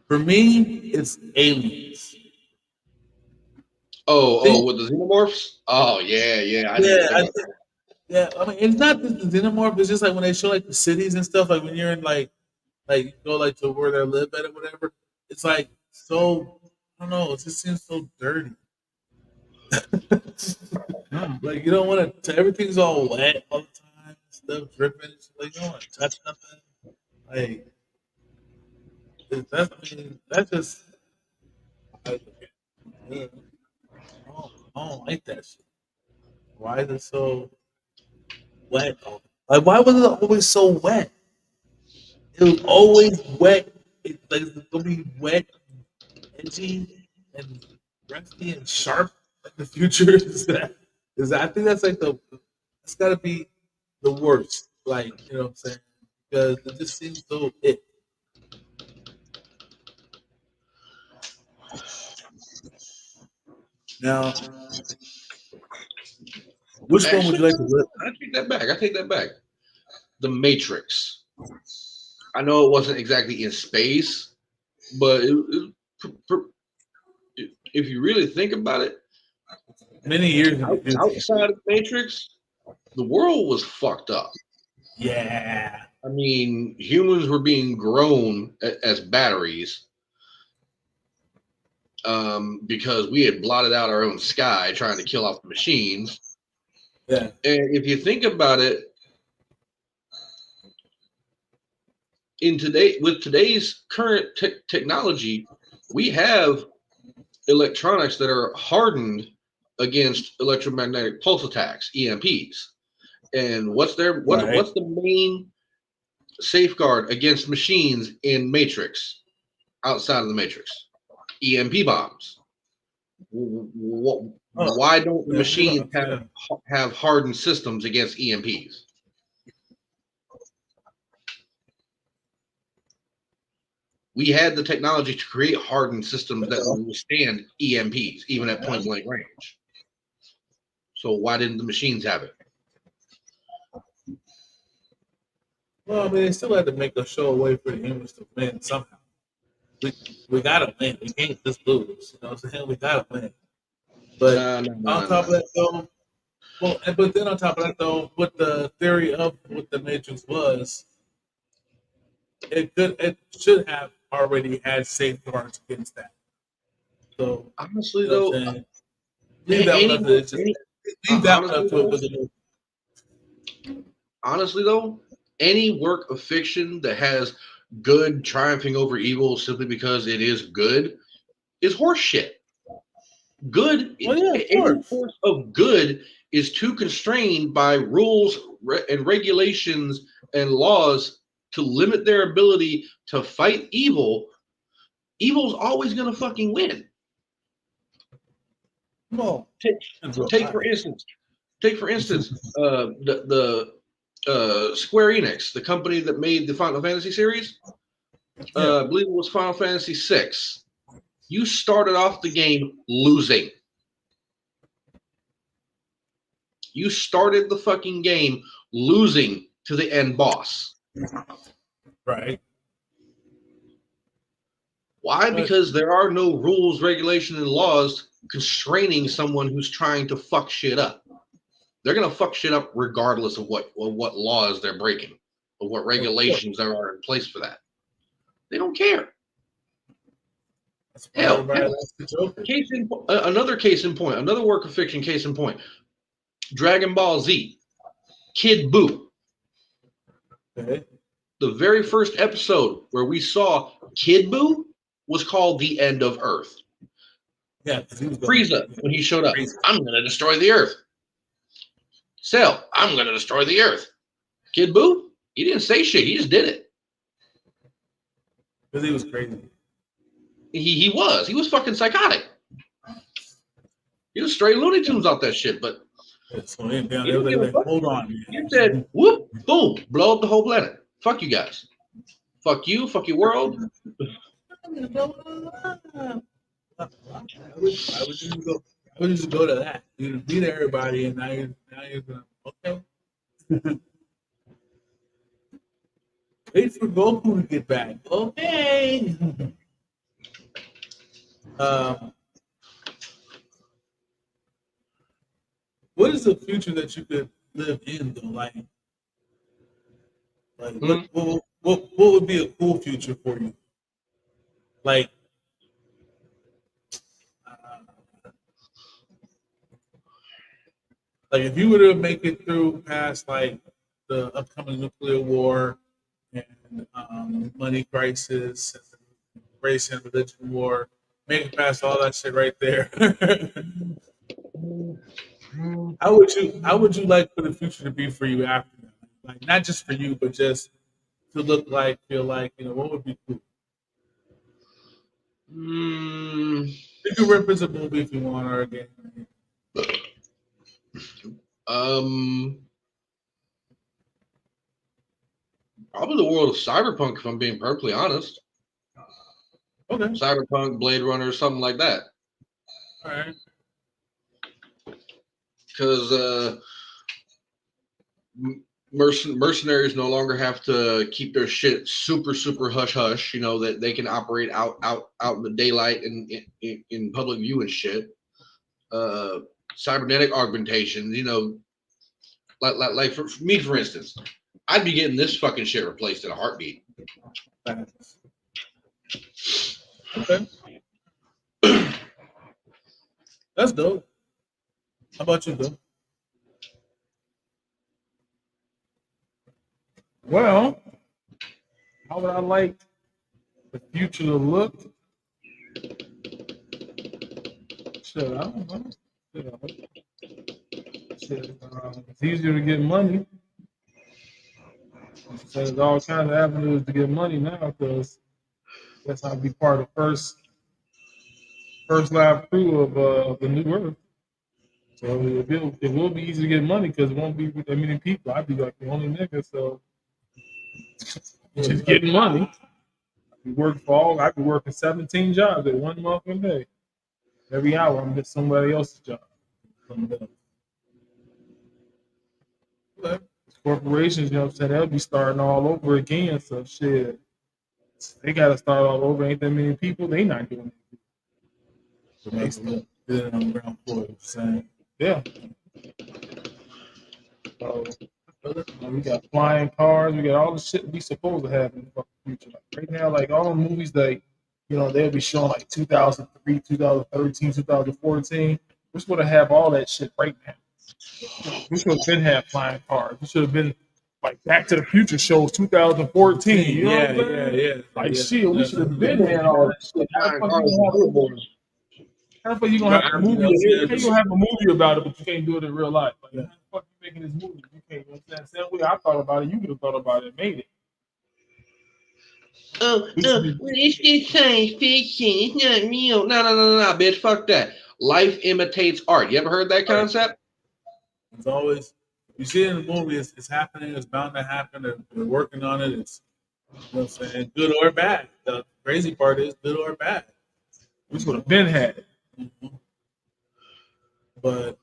For me, it's aliens. Oh, with the xenomorphs? Oh, yeah, I know what you're talking about. Yeah, I mean, it's not the xenomorph. It's just like when they show like the cities and stuff. Like when you're in like you go like to where they live at or whatever. It's like so. I don't know. It just seems so dirty. Mm. Like you don't want to. Everything's all wet all the time. Stuff dripping. It's like you don't want to touch nothing. Like that's. I mean, that's just. I, I don't like that shit. Why is it so wet? Like why was it always so wet? It was always wet. Like it's gonna be wet, edgy, and rusty and sharp. Like the future is that I think that's like it's gotta be the worst. Like, you know what I'm saying? Because it just seems so Now, which one would Actually, you like to live? I take that back. I take that back. The Matrix. I know it wasn't exactly in space, but if you really think about it, Many years in the future. outside of Matrix, the world was fucked up. Yeah. I mean, humans were being grown as batteries because we had blotted out our own sky trying to kill off the machines. Yeah. And if you think about it, with today's current technology, we have electronics that are hardened against electromagnetic pulse attacks, EMPs. And what's Right. the main safeguard against machines in Matrix outside of the Matrix? EMP bombs. Oh, Why don't the yeah, machines yeah. have hardened systems against EMPs? We had the technology to create hardened systems that would withstand EMPs, even at point blank range. So why didn't the machines have it? Well, I mean, they still had to make a show away for the humans to win somehow. We we gotta win. We can't just lose. You know what I'm saying? We gotta win. But No, no, no, on no, top no. of that, though, well, but then on top of that, though, what the theory of what the Matrix was, it should have already had safeguards against that. So Honestly, you know what though, I'm saying? Leave that one any, up to it. Just any leave that one honestly up to it though, was a movie. honestly though, any work of fiction that has good triumphing over evil simply because it is good is horseshit. Good, Well, yeah, of any course. force of good is too constrained by rules and regulations and laws to limit their ability to fight evil. Evil's always gonna fucking win. No, Take, in real take for life. instance, the Square Enix, the company that made the Final Fantasy series. Yeah, I believe it was Final Fantasy VI. You started off the game losing. You started the fucking game losing to the end boss. right. Why? But Because there are no rules, regulations, and laws constraining someone who's trying to fuck shit up. They're gonna fuck shit up regardless of what laws they're breaking, or what of course, regulations there are in place for that. They don't care. that's why Hell, everybody hell. likes the Joker. Another case in point, another work of fiction case in point. Dragon Ball Z, Kid Buu. Okay. The very first episode where we saw Kid Buu was called The End of Earth. Yeah, because he was going Frieza, when he showed up, crazy. I'm going to destroy the Earth. Cell, I'm going to destroy the Earth. Kid Buu, he didn't say shit. He just did it. Because he was crazy. He was. He was fucking psychotic. He was straight Looney Tunes off that shit, but Yeah, so him down he there, didn't give a like, fuck. hold on, He said, whoop, boom, blow up the whole planet. Fuck you guys. Fuck you, fuck your world. man. Why would you go? Why would you just go to that? You beat everybody, and now you're gonna okay. Wait for Goku to get back. Okay. um, what is the future that you could live in though? What would be a cool future for you? Like, like if you were to make it through past like the upcoming nuclear war and money crisis, race and religion war, make it past all that shit right there. How would you like for the future to be for you after that? Like not just for you, but just to look like, feel like, what would be cool? You can reference a movie if you want or a game. Probably the world of cyberpunk, if I'm being perfectly honest. Okay. Cyberpunk, Blade Runner, something like that. All right. Because mercenaries no longer have to keep their shit super hush hush. That they can operate out in the daylight and in public view and shit. Cybernetic augmentation. Like for me, for instance, I'd be getting this fucking shit replaced in a heartbeat. Okay. That's dope. How about you, Bill? Well, how would I like the future to look? Shit, I don't know. It's easier to get money. So there's all kinds of avenues to get money now because that's how I be part of first live crew of the new earth. So it will be easy to get money because it won't be that many people. I'd be like the only nigga, so just getting money. I'd be working 17 jobs at one motherfucking day. Every hour I'm getting somebody else's job. Corporations, you know what I'm saying, they'll be starting all over again. So shit, they gotta start all over. Ain't that many people? They not doing it. So makes them good on the ground floor. Saying, yeah. So we got flying cars. We got all the shit we supposed to have in the fucking future. Like right now, like all the movies that they'll be showing like 2003, 2013, 2014. We're supposed to have all that shit right now. We should have been had flying cars. We should have been like Back to the Future shows 2014. You know what I'm saying? Yeah. Like shit, we should have been had all that shit. How the fuck you gonna have a movie? How you gonna have a movie about it, but you can't do it in real life? Like, how the fuck you making this movie? You can't. You know what I'm saying? Same way I thought about it, you could have thought about it and made it. Well, it's just science fiction. It's not real. No, bitch. Fuck that. Life imitates art. You ever heard that concept? It's always, you see it in the movie, it's happening, it's bound to happen, they're working on it, it's, I'm saying, good or bad. The crazy part is good or bad. We should have been had it. Mm-hmm. But,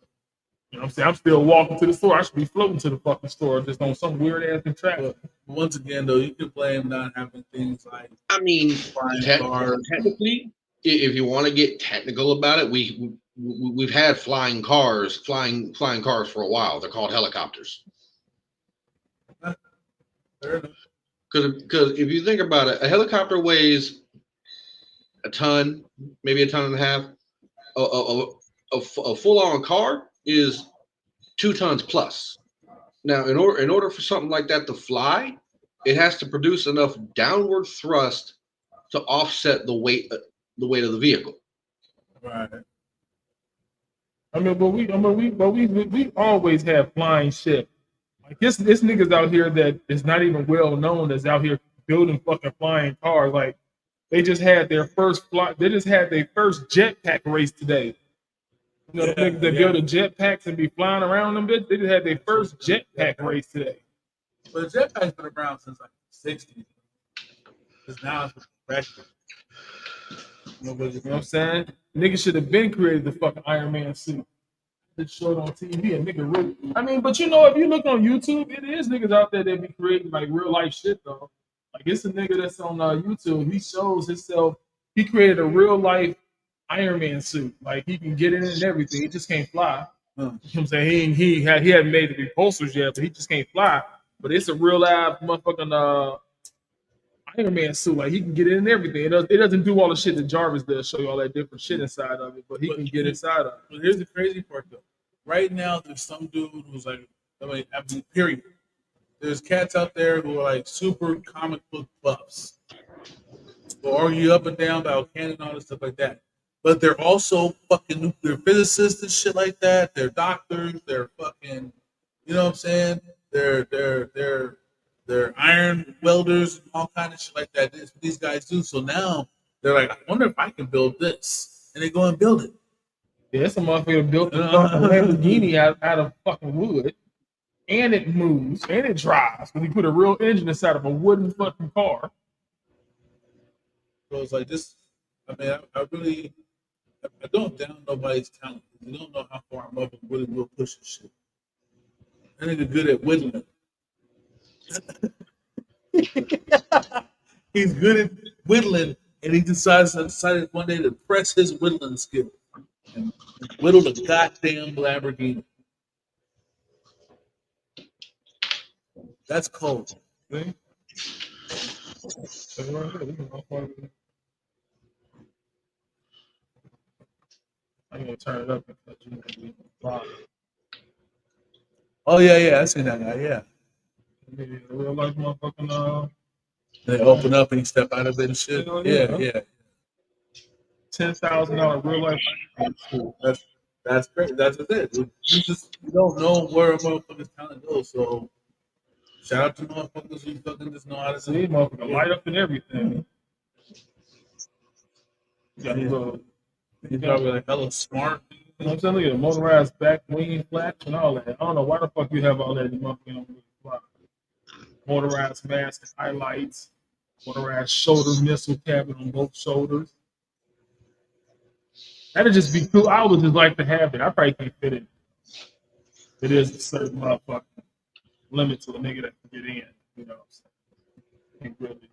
I'm saying, I'm still walking to the store. I should be floating to the fucking store just on some weird ass contraption. Once again, though, you can blame not having things like. I mean, technically, if you want to get technical about it, we've had flying cars for a while. They're called helicopters. Because if you think about it, a helicopter weighs a ton, maybe a ton and a half. A full-on car is 2 tons plus. Now, in order for something like that to fly, it has to produce enough downward thrust to offset the weight of the vehicle. Right. I mean, but we always have flying shit. Like this niggas out here that is not even well known that's out here building fucking flying cars. Like they just had their first jetpack race today. The niggas that build the jetpacks and be flying around them, they just had their first jetpack race today. But jetpack's been around since like the 60s. Because now it's practical. You know what I'm saying? Niggas should have been created the fucking Iron Man suit. It's showed on TV and nigga really. I mean, but if you look on YouTube, it is niggas out there that be creating like real life shit though. Like it's a nigga that's on YouTube. He shows himself. He created a real life Iron Man suit. Like he can get in it and everything. He just can't fly. Huh. You know what I'm saying? He hadn't made the repulsors yet, but he just can't fly. But it's a real live motherfucking Iron Man suit. Like he can get in and everything. It doesn't do all the shit that Jarvis does, show you all that different shit inside of it, but he can get inside of it. But here's the crazy part though. Right now, there's some dude who's like, period. There's cats out there who are like super comic book buffs. Will argue up and down about canon and all this stuff like that. But they're also fucking nuclear physicists and shit like that. They're doctors. They're fucking, you know what I'm saying? They're iron welders and all kind of shit like that. That's what these guys do. So now they're like, I wonder if I can build this, and they go and build it. Yeah, some motherfucker built a fucking Lamborghini out of fucking wood, and it moves and it drives because he put a real engine inside of a wooden fucking car. So it's like this. I mean, I don't down nobody's talent. You don't know how far a mother really will push this shit. That nigga good at whittling. He's good at whittling, and he decided one day to press his whittling skill and whittle the goddamn Lamborghini. That's cold. See? I'm gonna turn it up because you know we live. Oh yeah, I seen that guy. Yeah, Real life motherfucking they open up and he step out of it and shit. Hell Yeah, yeah. yeah. $10,000 real life. That's great. That's it. You don't know where a motherfucker's talent goes. So shout out to motherfuckers who fucking just know how to See, see. motherfucker, light up and everything. Yeah, He's probably like hella smart. you know what I'm saying? Look at the motorized back wing flaps and all that. I don't know why the fuck you have all that. You motherfucker don't really fly. Motorized mask highlights, motorized shoulder missile cabin on both shoulders. That'd just be cool. I would just like to have it. I probably can't fit it. It is a certain motherfucking limit to a nigga that can get in. You know what I'm saying? Can't really.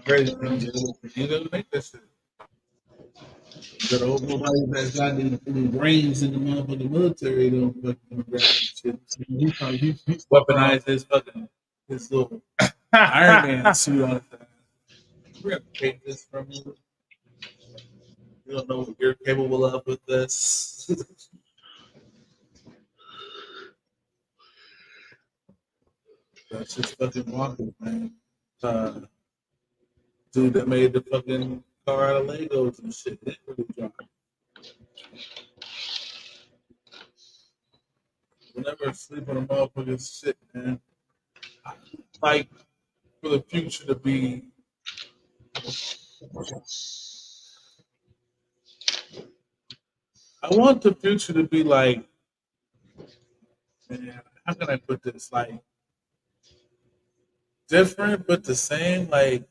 Crazy thing is, you gotta make that shit. You gotta hope nobody that's got any brains in the motherfucking military don't fucking grab shit. He's Weaponize his little Iron Man suit on his ass. We're gonna take this from you. You don't know what you're capable of with this. That's just fucking bonkers, man. Dude that made the fucking car out of Legos and shit. That really dropped. Whenever I sleep on a motherfucking shit, man. I like for the future to be. I want the future to be like, man, how can I put this? Like, different but the same. Like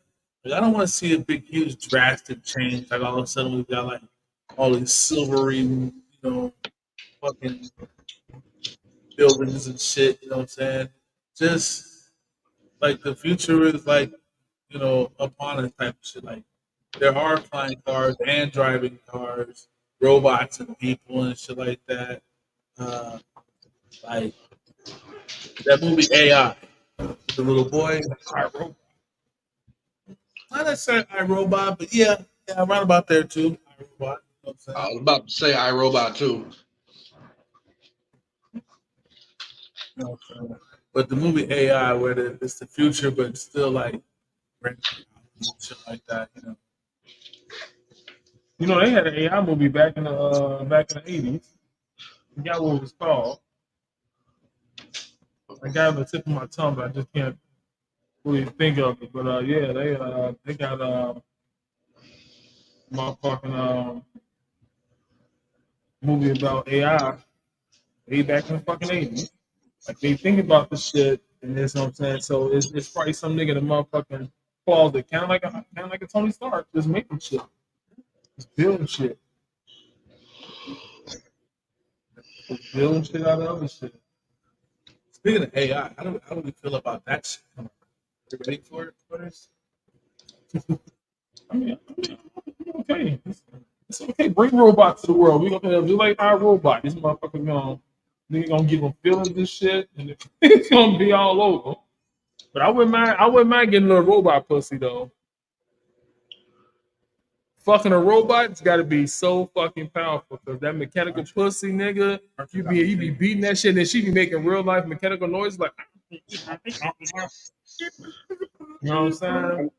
I don't want to see a big, huge, drastic change. Like all of a sudden we've got like all these silvery, fucking buildings and shit. You know what I'm saying? Just like the future is like, upon us type of shit. Like there are flying cars and driving cars, robots and people and shit like that. Like that movie AI, the little boy. Not necessarily iRobot, but yeah, around about there too. iRobot, you know what I'm saying? I was about to say iRobot too. You know what I'm saying? But the movie AI, where it's the future, but it's still like shit like that, You know, they had an AI movie back in the 80s. I forgot what it was called. I got it on the tip of my tongue, but I just can't really think of it. But yeah, they got motherfucking movie about AI way back in the fucking 80s. Like they think about the shit, and that's what I'm saying. So it's probably some nigga in the motherfucking closet, kind of like a Tony Stark, just making shit, just building shit, just building shit out of other shit. Speaking of AI, how do we feel about that shit? You ready for it, Butters? I mean, okay. It's okay, bring robots to the world. We gonna do like our robot. This motherfucker gonna give them feelings and shit, and it's gonna be all over. But I wouldn't mind getting a little robot pussy though. Fucking a robot's got to be so fucking powerful because that mechanical pussy nigga, you be beating that shit and then she be making real life mechanical noise like, you know what I'm saying?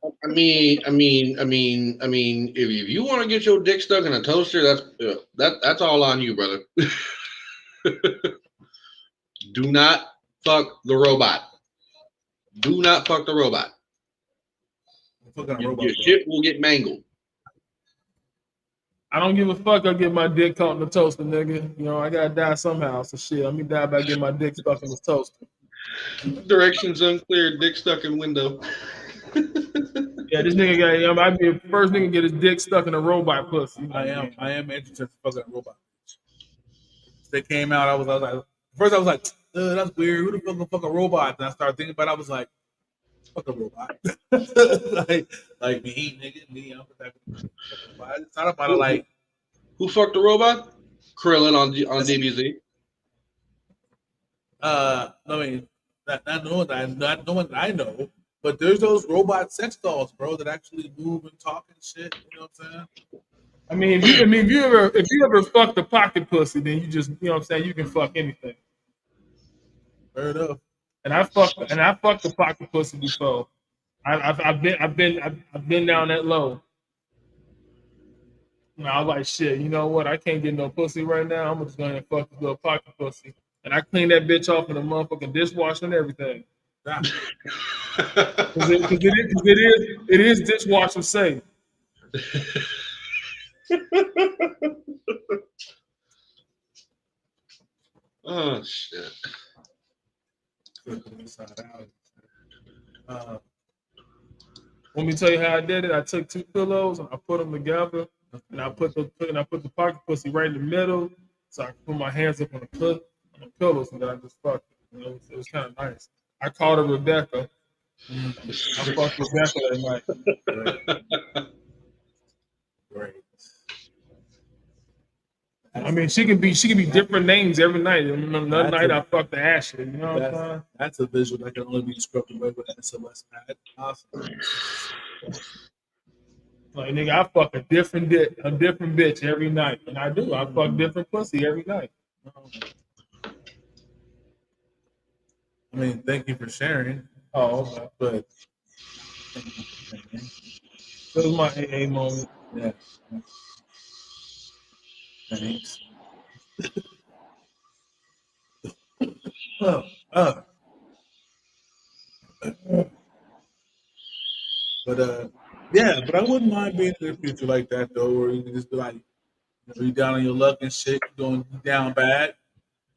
If you want to get your dick stuck in a toaster, that's all on you, brother. Do not fuck the robot. Do not fuck the robot. Your shit will get mangled. I don't give a fuck. I get my dick caught in the toaster, nigga. You know, I gotta die somehow. So shit, let me die by getting my dick stuck in the toaster. Directions unclear. Dick stuck in window. Yeah, this nigga got. I'd be the first nigga to get his dick stuck in a robot pussy. I am interested in fucking a robot. They came out. I was like, first I was like, that's weird. Who the fuck gonna fuck a robot? And I started thinking about it. I was like, fuck a robot. like me, nigga, me. I'm the type of robot. It's not about it like. Who fucked the robot? Krillin on DBZ. I mean, not knowing that I know, but there's those robot sex dolls, bro, that actually move and talk and shit. You know what I'm saying? I mean, if you ever fucked a pocket pussy, then you just, you know what I'm saying, you can fuck anything. Fair enough. And I fucked the pocket pussy before. I've been down that low. I was like, shit, you know what? I can't get no pussy right now. I'm just going to fuck this little pocket pussy. And I cleaned that bitch off in the motherfucking dishwasher and everything. Because it is dishwasher safe. Oh, shit. Let me tell you how I did it. I took two pillows and I put them together. And I put the pocket pussy right in the middle, so I could put my hands up on the pillows, and then I just fucked it. You know, it was kind of nice. I called her Rebecca. I fucked Rebecca that night. Great. I mean, she can be different names every night. Another night I fucked the Ashley. You know what I'm saying? That's a visual that can only be described away with an SOS pad. Awesome. Like, nigga, I fuck a different bitch every night, and I do. I fuck different pussy every night. I mean, thank you for sharing. Oh, okay. But this was my AA moment. Yeah. Thanks. But yeah, but I wouldn't mind being in the future like that though, where you can just be like, you down on your luck and shit, going down bad.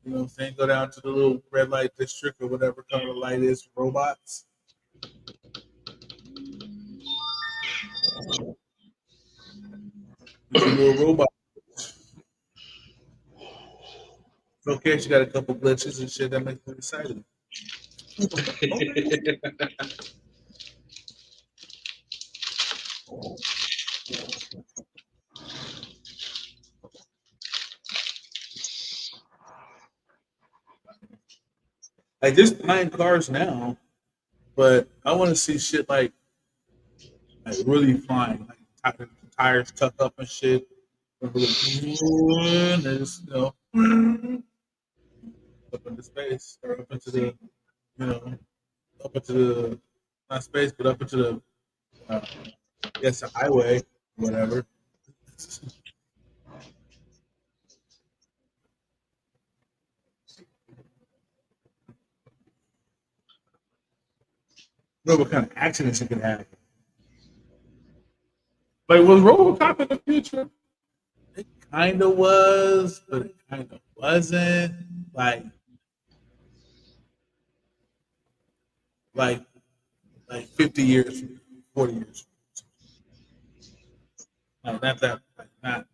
You know what I'm saying? Go down to the little red light district or whatever color the light is for robots. It's a little robot. Okay, she got a couple glitches and shit that makes me excited. Like just buying cars now, but I want to see shit like really flying, like tires tuck up and shit, and just, up into space or up into the, up into the not space, but up into the, the highway, whatever. Know what kind of accidents it can have. Like, was RoboCop in the future? It kind of was, but it kind of wasn't. Like 50 years, 40 years. Like, not that, like, not.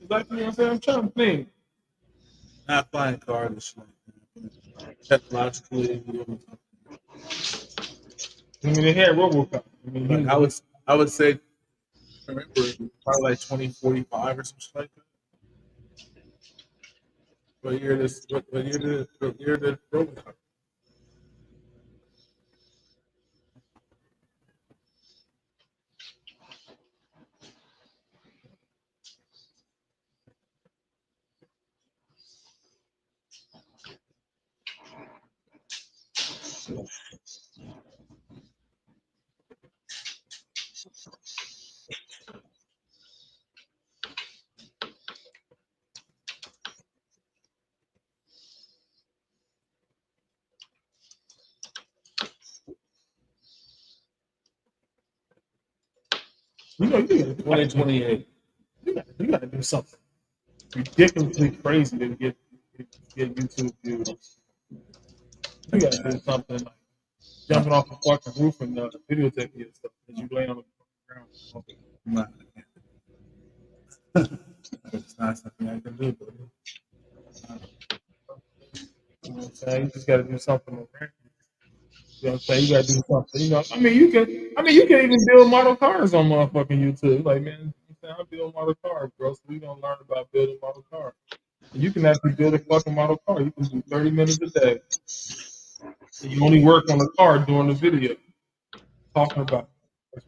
Like, you know what I'm saying? I'm trying to think. Not flying cars and shit like that. Technologically, I mean, they had RoboCop. I mean, I would say remember, probably like 2045 or something like that. What year this? What year did RoboCop? You know, you gotta, 2028. you gotta do something ridiculously crazy to get YouTube views. You gotta do something like jumping off a fucking roof and videotaping your stuff as you lay on the ground. Nah, it's not something I can do. But, You know what I'm saying? You just gotta do something more practical. You know what I'm saying? You gotta do something. You know, I mean, you can even build model cars on motherfucking YouTube. Like, man, I build model cars, bro. So we gonna learn about building model cars. And you can actually build a fucking model car. You can do 30 minutes a day. And you only work on the car during the video, talking about it.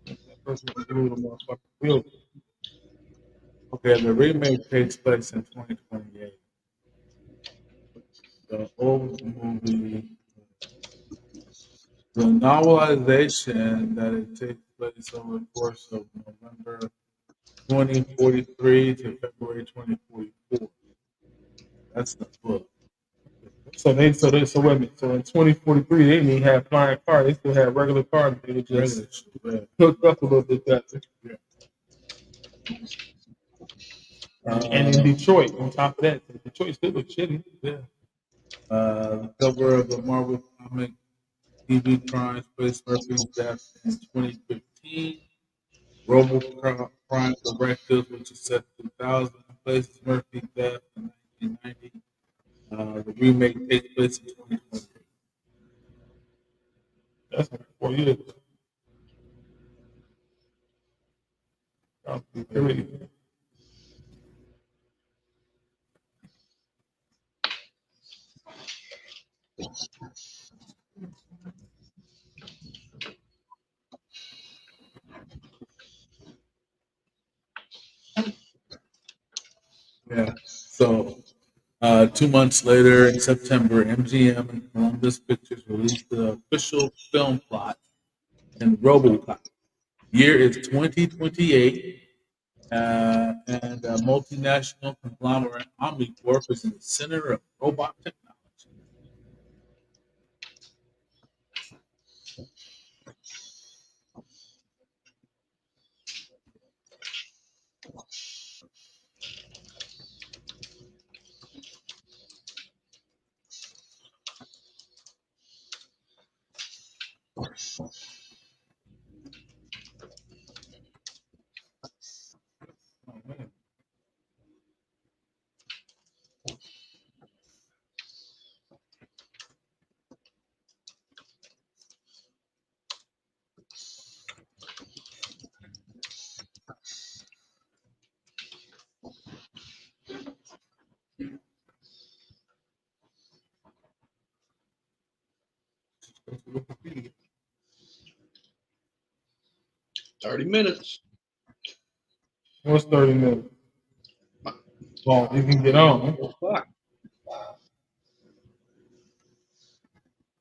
That person can build a motherfucking build. okay, the remake takes place in 2028. The old movie, the novelization that it takes place over the course of November 2043 to February 2044. That's the book. So wait a minute. So in 2043, they didn't even have flying cars. They still had regular cars. They were just hooked up a little bit better. Yeah. And in Detroit, on top of that, Detroit still looks shitty. Yeah. The cover of the Marvel comic TV Crimes placed Murphy's death in 2015. Prime Directive, which is set in 2000, places Murphy's death in 1990. The remake takes place in 2020. That's like 4 years. That'll be crazy. Yeah. So 2 months later, in September, MGM and Columbus Pictures released the official film plot in RoboCop. Year is 2028, and a multinational conglomerate Omnicorp is in the center of robot technology. Oh, man. That's Wikipedia. 30 minutes. What's 30 minutes? Well, you can get on.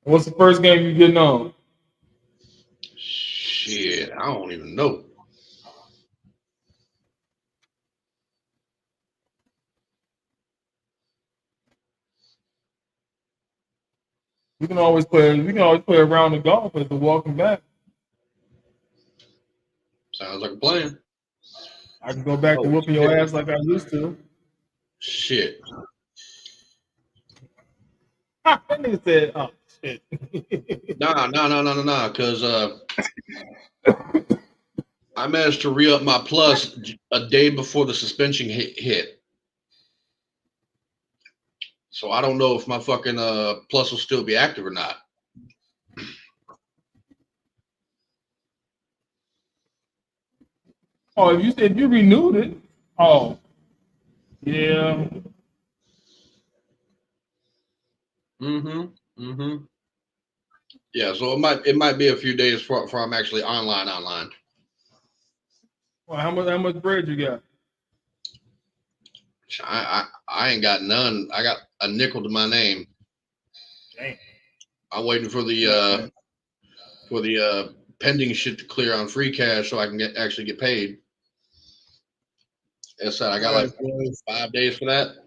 What's the first game you getting on? Shit, I don't even know. We can always play around the golf as the walking back. Sounds like a plan. I can go back to Oh, whooping your ass like I used to. shit. That nigga said, "Oh shit." Nah. Because I managed to re up my plus a day before the suspension hit. So I don't know if my fucking plus will still be active or not. Oh, if you said you renewed it. Oh, yeah. Yeah, so it might be a few days before I'm actually online. Well, how much bread you got? I ain't got none. I got a nickel to my name. Damn. I'm waiting for the pending shit to clear on free cash so I can actually get paid. As I said, I got like 5 days for that.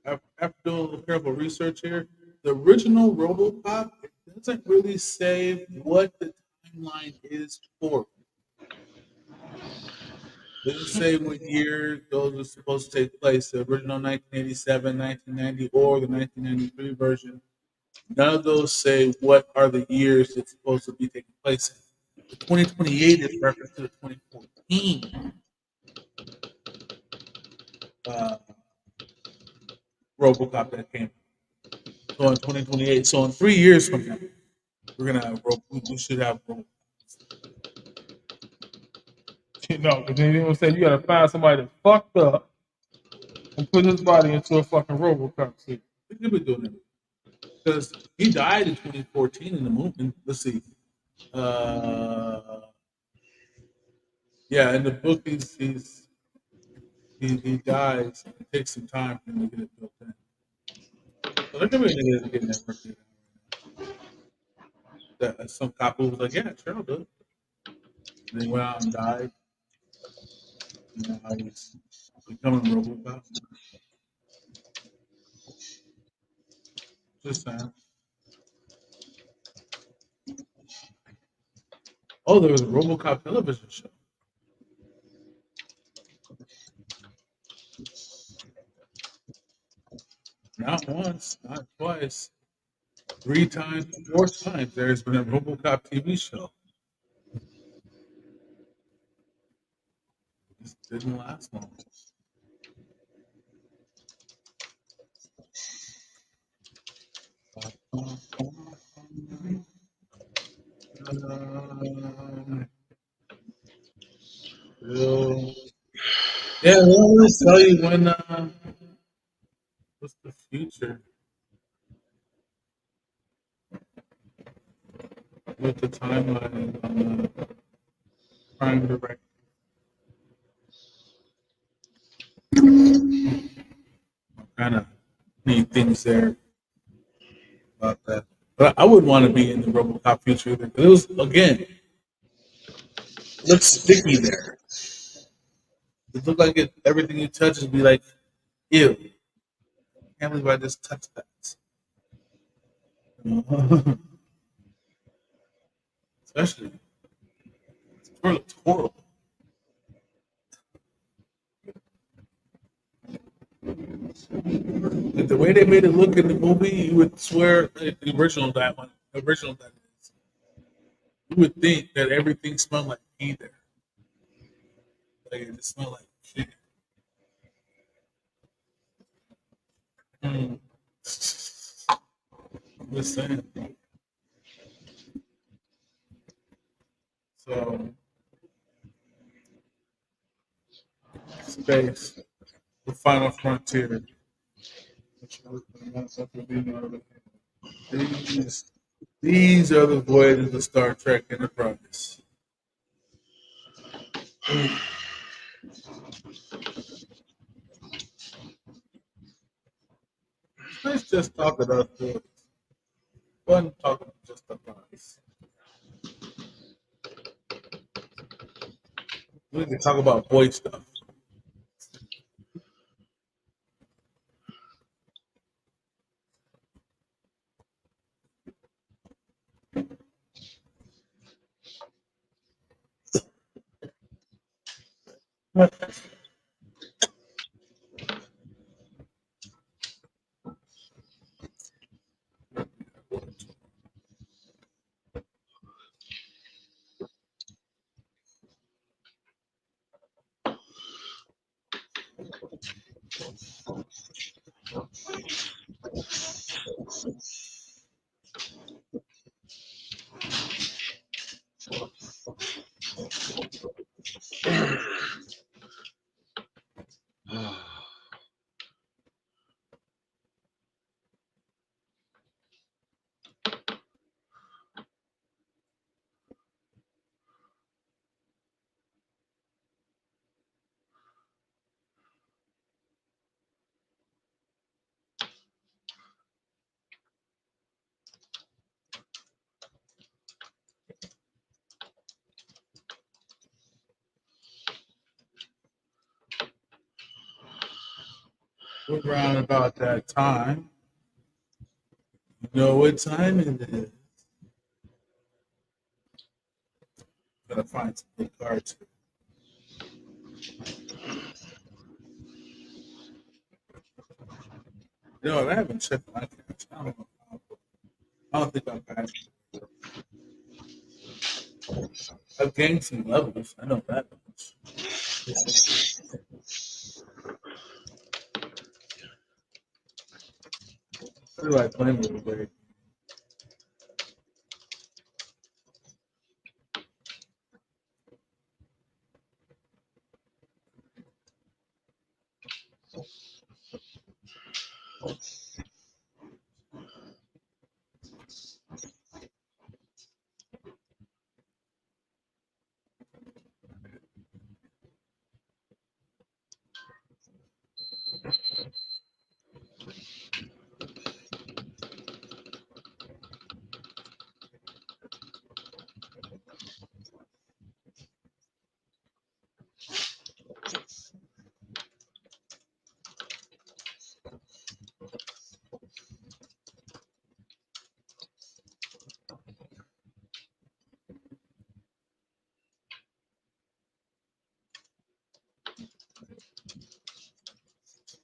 After doing a little careful research here, the original RoboCop doesn't really say what the timeline is for. It doesn't say what year those are supposed to take place. The original 1987, 1990, or the 1993 version. None of those say what are the years it's supposed to be taking place in. The 2028 is reference to the 2014 uh, RoboCop that came. So in 2028, so in 3 years from now, we're gonna have we should have RoboCop. You know, because then they say you gotta find somebody that fucked up and put his body into a fucking RoboCop suit. We could be doing it because he died in 2014 in the movie. Let's see. Uh, yeah, in the book, he dies. It takes some time for him to get it built in. So there could be a nigga that's getting that work done. That some cop who was like, yeah, sure, I'll do it. And then he went out and died. You know how he's becoming RoboCop. Just saying. Oh, there was a RoboCop television show. Not once, not twice, 3 times, 4 times. There's been a RoboCop TV show. It didn't last long. Yeah, they don't really tell you when. What's the future with the timeline on the Prime Direct? Kind of neat things there about that. But I would want to be in the RoboCop future either. It was again looks sticky there. It looked like everything you touch would be like, ew. Can't believe I just touched that. Especially, it looks horrible. Like the way they made it look in the movie, you would swear like, the original that is, you would think that everything smelled like pee there. Like it just smelled like shit. Mm. I'm just saying. So space, the final frontier. These these are the voyages of Star Trek Enterprise. Let's just talk about this. Fun talking just about this. We can talk about boy stuff. We're around about that time. You know what time it is. Gotta find some good cards. No, I haven't checked my cash. I don't think I've had. I've gained some levels. I know that much. I feel like playing with it.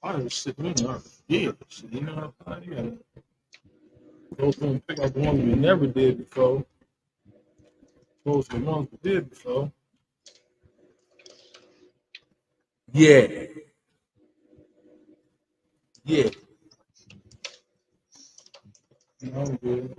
I was sitting in there. Yeah, you know, you gotta go through and pick out the ones we never did before. Those are the ones we did before. Yeah. Yeah. You know, I'm good.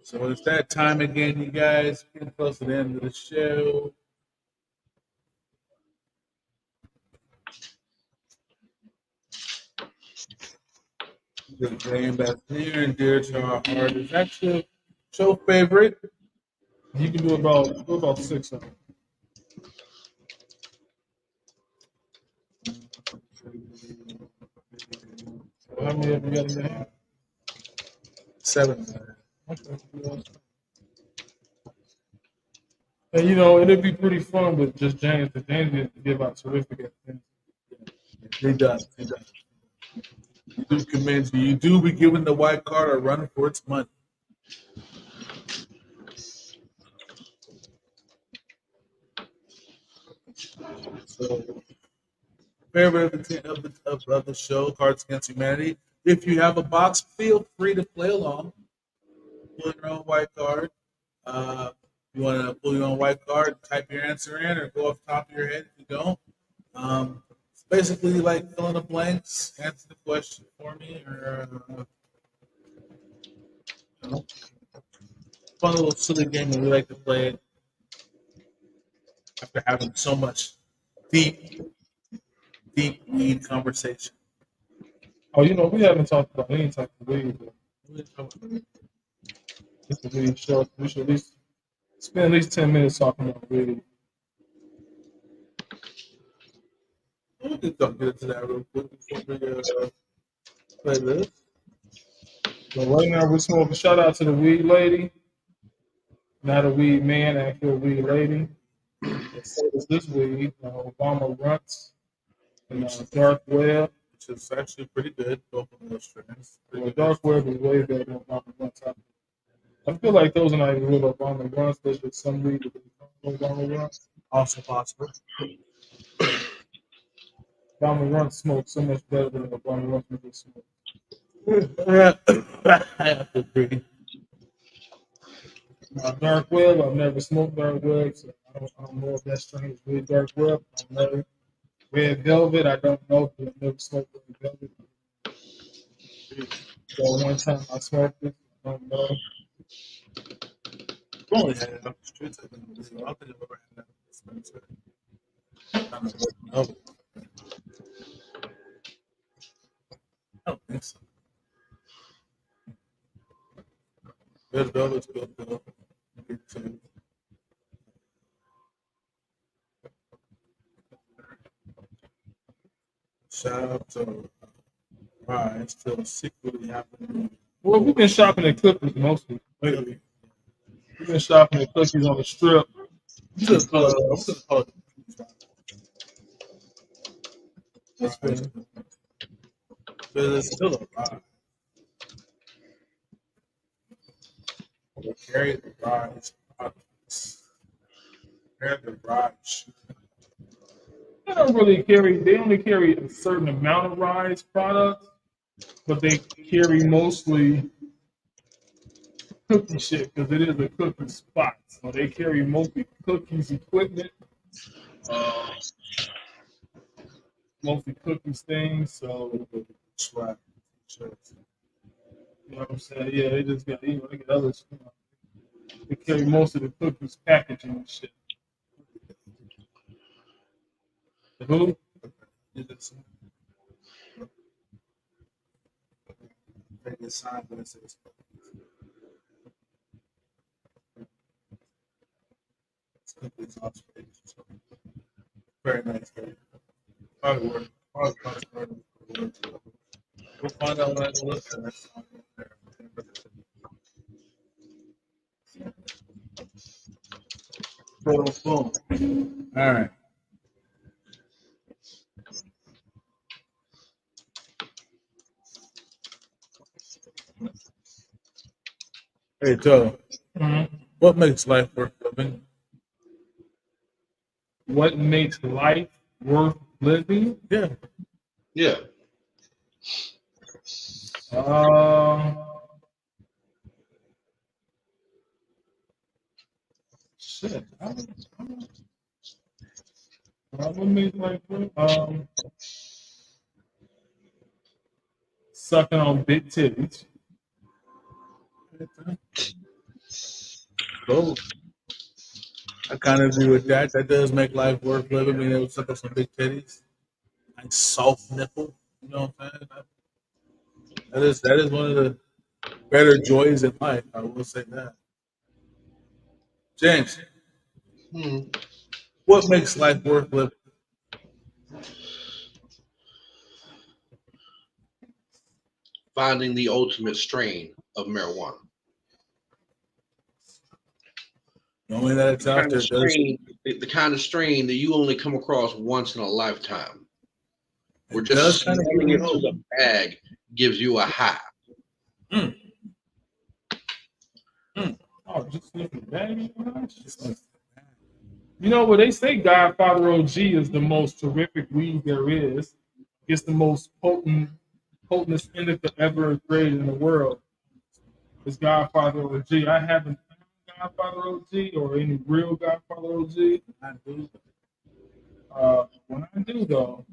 So it's that time again, you guys. Getting close to the end of the show. The game that's near and dear to our heart is actually a show favorite. You can do about 6 of them. So how many of you got in your hand? 7. Okay. And you know, it'd be pretty fun with just James, because James did give out terrific at things. He does. He does. You do commend you. You do be giving the white card a run for its money. So, favorite of the show, Cards Against Humanity. If you have a box, feel free to play along. Pull your own white card. You want to pull your own white card, type your answer in, or go off the top of your head if you don't. It's basically like fill in the blanks, answer the question for me, or you know, fun little silly game that we like to play after having so much deep, deep conversation. Oh, you know, we haven't talked about any type of weed, but it's a weed show. We should at least spend at least 10 minutes talking about weed. We can get into that real quick before we play this. So right now we're smoking. Shout out to the weed lady, not a weed man, actually a weed lady. So is this weed, Obama Runts and Dark Web. Which is actually pretty good, both of those strains. Well, Dark Web is way better than Obama Runts. I feel like those are not even real Obama Runts. There's just some weed that they call Obama Runts. Also possible. Obama Runts smoke so much better than Obama Runts make it smoke. I have to agree. Dark Web, I've never smoked Dark Web, so I don't know if that strain is really Dark Web. I've never. Red Velvet, I don't know, because I've never smoked Red Velvet. So one time I smoked it, I don't know. I've only had it off the streets, I think. So I don't think I've ever had that expensive. I don't know. Good though. It's good though. Good too. Shout out to Rise still secretly happening. Well, we've been shopping at Clippers mostly lately. We've been shopping at Clippers on the strip. I'm just call it. That's fair. But it's still a Rise. Carry the Rise products. Carry the Rise. They don't really carry. They only carry a certain amount of Rise products, but they carry mostly cookie shit because it is a cookie spot. So they carry mostly cookies equipment, uh, mostly cookies things. So Swag. Shirts. you know what I'm saying? Yeah, they just got they get others. They carry most of the cookies packaging and shit. Who? Take a sign, but it says cookies on space. Very nice. Probably work. Probably we'll find out when I go listen next time. Boom. All right. Hey, Joe. Mm-hmm. What makes life worth living? What makes life worth living? Yeah. Yeah. Um, shit. What makes life worth? Sucking on big titties. Cool. I kind of agree with that. That does make life worth living. I mean, it would suck up some big titties, nice soft nipple. You know what I'm saying? That is one of the better joys in life. I will say that. James, Hmm. what makes life worth living? Finding the ultimate strain of marijuana. Knowing that it's out Kind of there does strain, the kind of strain that you only come across once in a lifetime. Where it does just kind of give smelling you into hope. the bag gives you a high. Mm. Oh, just looking back. You know what they say? Godfather OG is the most terrific weed there is. It's the most potentest indica ever created in the world. It's Godfather OG. I haven't found Godfather OG or any real Godfather OG. I do. When I do though,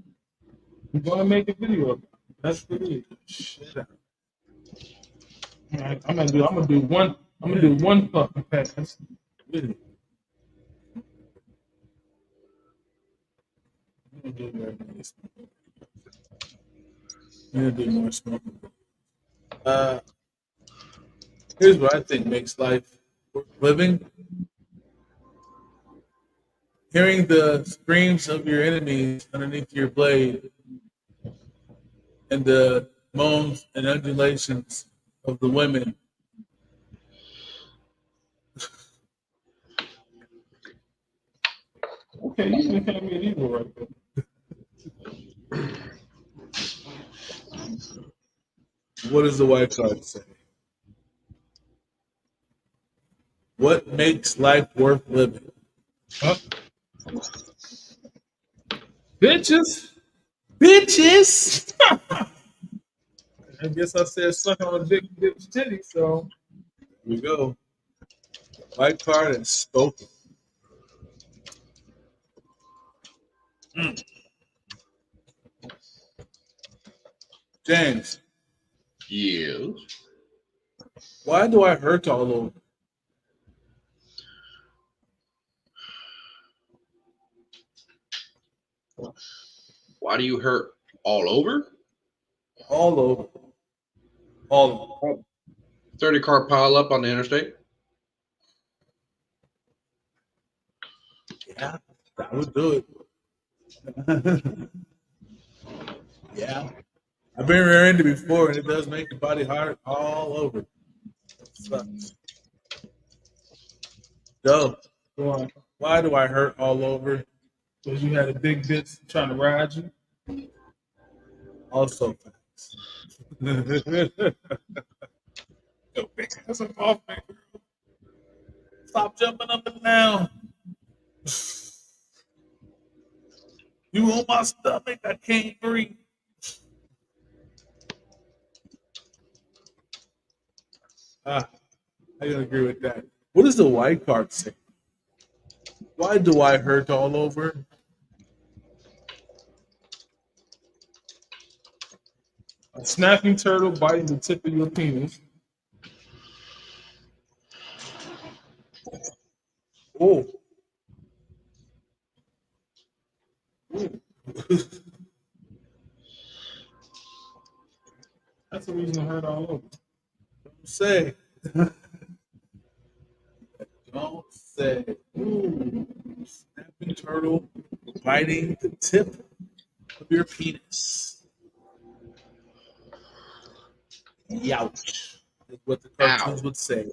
I'm gonna make a video of it. That's the it. Shit. I'm gonna do one. I'm gonna do one fucking pass. Really. I'm gonna do more smoking. Uh, Here's what I think makes life worth living. Hearing the screams of your enemies underneath your blade and the moans and undulations of the women. Okay, you can have me an evil right there. What does the white card say? What makes life worth living? Huh? Bitches. Bitches! I guess I said sucking on a big bitch titty, so Here we go. White card and spoken. James, Yes. why do I hurt all over? Why do you hurt all over? All over. All over. 30-car pile up on the interstate. Yeah, that would do it. Yeah. I've been rear-ended before, and it does make your body hard all over. It sucks. Go. Go on. Why do I hurt all over? Because you had a big bitch trying to ride you. Also facts. Yo, big ass off me. Stop jumping up and down. You on my stomach? I can't breathe. Ah, I can agree with that. What does the white card say? Why do I hurt all over? A snapping turtle biting the tip of your penis. Oh. Ooh. That's the reason to hurt all over. Don't say. Don't say. Ooh. Snapping turtle biting the tip of your penis. Youch. Is what the cartoons Ow. would say.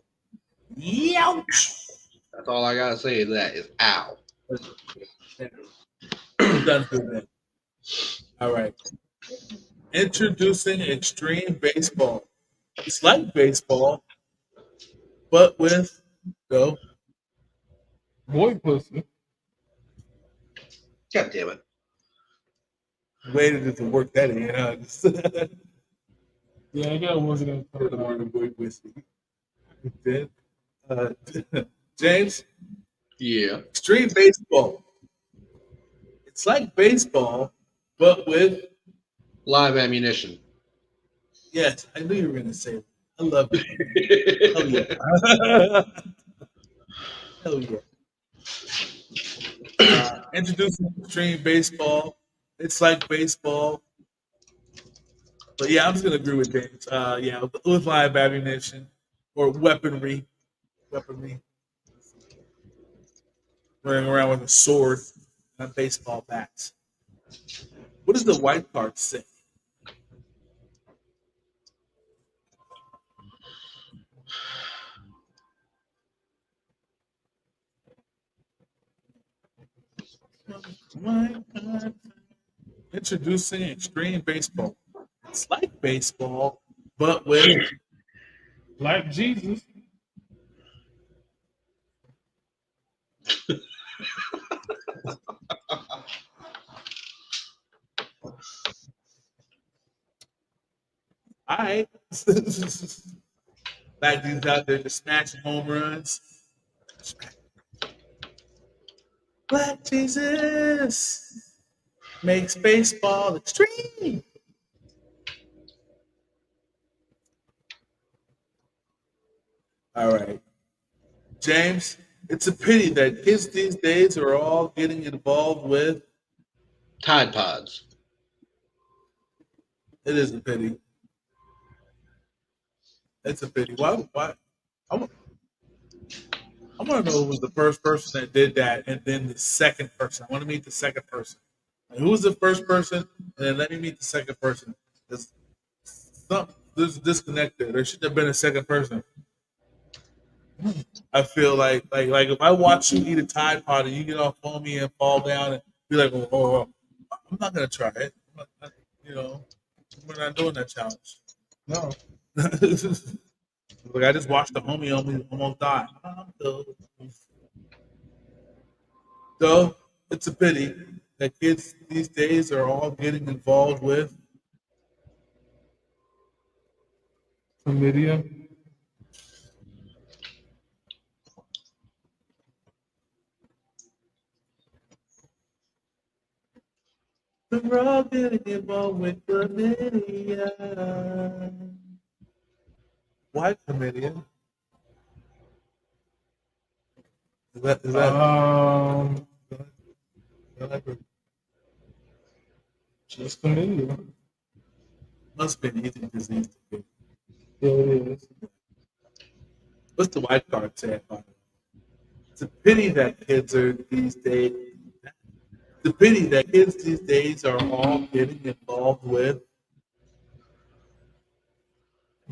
Youch. That's all I gotta say. Is ow. I'm done with that. All right. Introducing extreme baseball. It's like baseball, but with go. Boy pussy. God damn it. Waited to work that in. Huh? Yeah, I got one gonna For the word boy whiskey. Then, uh, James, Yeah. extreme baseball. It's like baseball, but with Live ammunition. yes. I knew you were gonna say it. I love it. Hell yeah. Hell yeah. Introducing extreme baseball. It's like baseball. But yeah, I'm just gonna agree with James. Yeah, with live ammunition or weaponry. Weaponry. Running around with a sword and a baseball bat. What does the white card say? White card. Introducing extreme baseball. It's like baseball, but with Like Jesus. I. Black dudes out there just smashing home runs. Black Jesus makes baseball extreme. All right. James, it's a pity that kids these days are all getting involved with. Tide Pods. It is a pity. It's a pity. Why? I want, I want to know who was the first person that did that, and then the second person. I want to meet the second person. Like, who was the first person, and then let me meet the second person. There's a disconnect there. There should have been a second person. I feel like if I watch you eat a Tide Pod and you get all foamy and fall down and be like, oh, I'm not gonna try it. You know, we're not doing that challenge. No. Like I just watched the homie almost die. So it's a pity that kids these days are all getting involved with. Chlamydia. We're all getting involved with chlamydia. Why chlamydia? Is that Just chlamydia. must be an eating disease? Yeah, it is. What's the white card say about it? It's a pity that kids are these days. It's a pity that kids these days are all getting involved with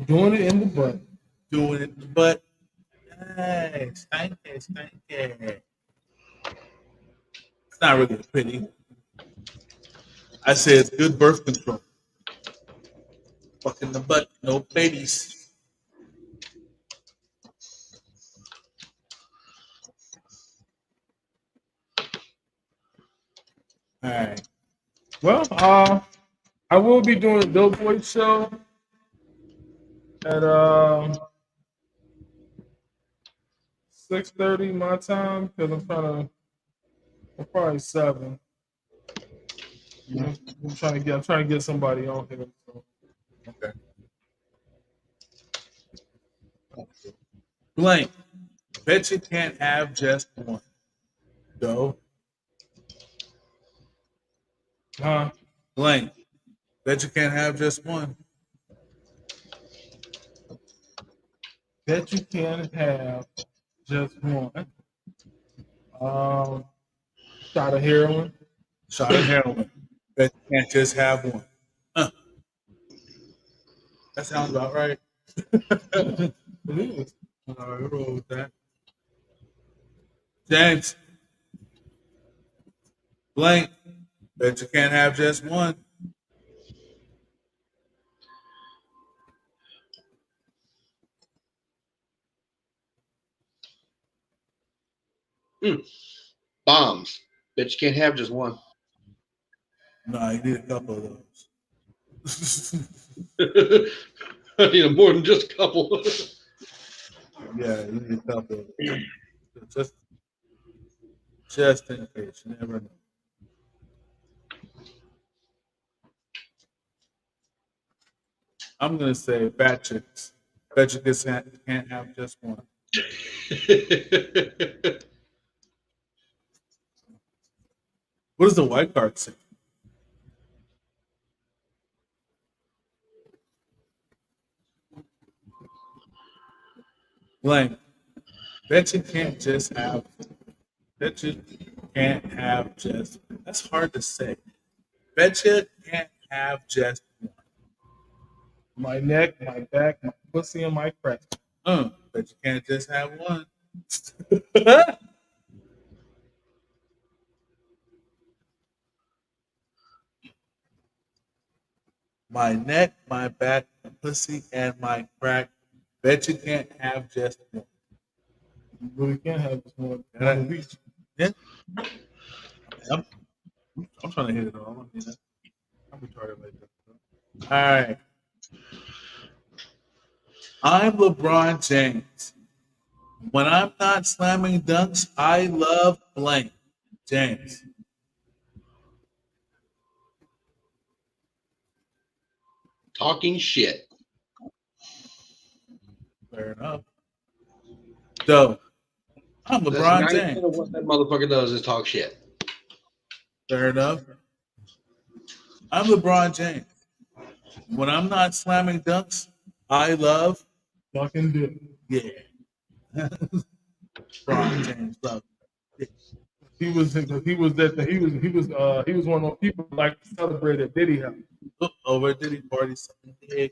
Doing it in the butt. doing it, but hey, stanky, stanky. It's not really a pity. I say it's good birth control. Fucking the butt, no babies. All right. Well, I will be doing a Billboard show at 6:30 my time because I'm probably 7. I'm trying to get somebody on here. So. Okay. Blank. Bet you can't have just one. Go. Blank. Bet you can't have just one. Bet you can't have just one. Shot of heroin. Shot of heroin. Bet you can't just have one. That sounds about right. It is. All right, roll with that. James. Blank. Bet you can't have just one. Bombs. Bet you can't have just one. No, you need a couple of those. I need more than just a couple. Yeah, you need a couple. Just in case. You never know. I'm gonna say fat chicks. Bet chicks can't have just one. What does the white card say? Blank. Bet you can't just have. Bet you can't have just. That's hard to say. Bet you can't have just one. My neck, my back, my pussy, and my crack. Bet you can't just have one. My neck, my back, my pussy, and my crack. Bet you can't have just one. You really can't have just one. Yeah. One of each. Yeah. I'm, I'm trying to hit it all. I mean, I'm retarded like that. All right. I'm LeBron James. When I'm not slamming dunks, I love blank. James. Talking shit. Fair enough. So, I'm That's LeBron 90% of James. what that motherfucker does is talk shit. Fair enough. I'm LeBron James. When I'm not slamming dunks, I love, Fucking dick. yeah. LeBron James love. Yeah. He was one of those people that like to celebrate at Diddy house. Over Diddy party. Yep.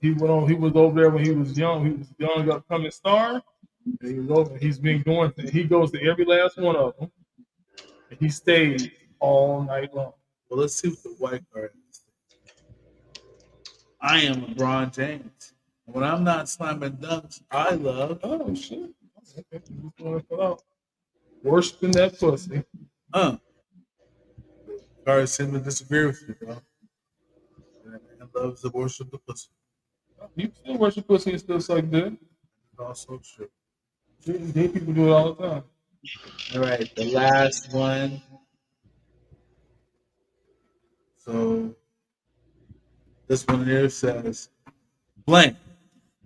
He was over there when he was young. He was a young upcoming star. And he was over. He's been going. He goes to every last one of them. And he stayed all night long. Well, let's see what the white card is. I am LeBron James. When I'm not slamming dunks, I love. Oh shit. Okay. Worse than that pussy. Sorry, seem to disagree with you, bro. That man loves the worship the pussy. You still worship pussy and still suck dick. It's also true. Gay people do it all the time. All right, the last one. So this one here says, blank.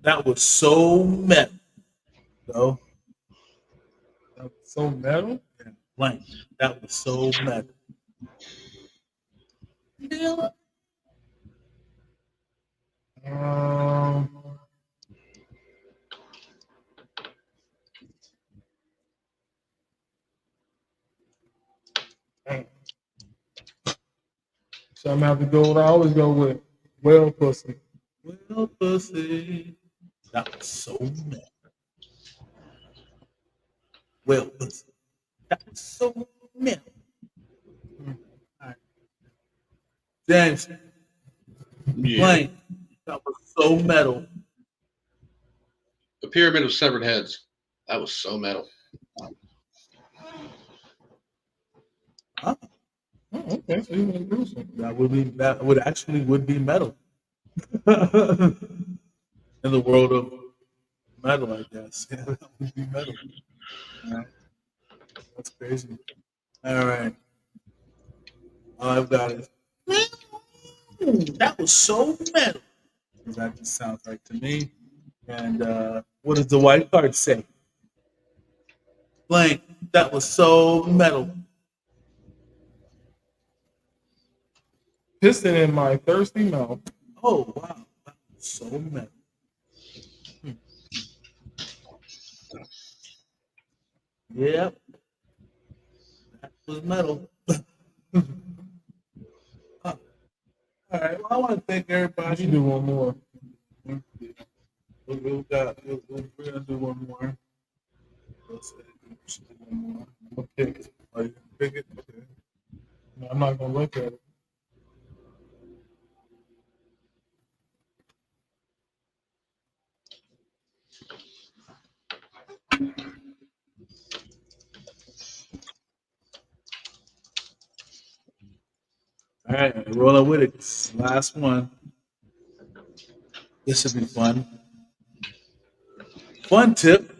That was so metal. So, So metal. yeah, blank. That was so metal. Yeah. So I'm gonna have to go with I always go with well pussy. Well, pussy. That was so metal. Well, pussy. That was so metal. All right. James, Yeah. Blank. That was so metal. The Pyramid of Severed Heads. That was so metal. Huh? Oh, okay, so you want to do something. That would actually would be metal. In the world of metal, I guess. Yeah, that would be metal. All right. That's crazy. All right. I've got it. That was so metal. That just sounds like to me. And what does the white card say? Blank. That was so metal. Pissing in my thirsty mouth. Oh wow. That was so metal. Hmm. Yep. That was metal. All right. Well, I want to thank I everybody. should do one more. We're gonna do one more. Let's say we should do one more. I'm gonna pick it. Oh, you can pick it? Okay. No, I'm not gonna look at it. All right, rolling with it. Last one. This should be fun. Fun tip.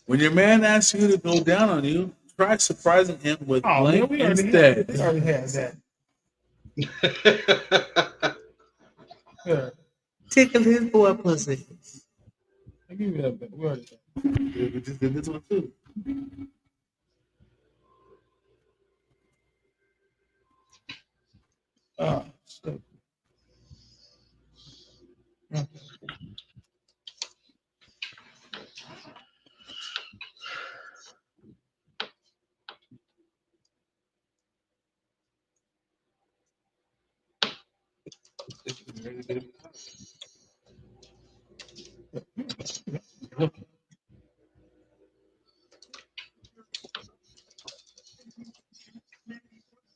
When your man asks you to go down on you, try surprising him with Oh man, blank we already instead. had that. Yeah, Tickle his boy pussy. I give you that. We already had that. We just did this one too. Oh, shit.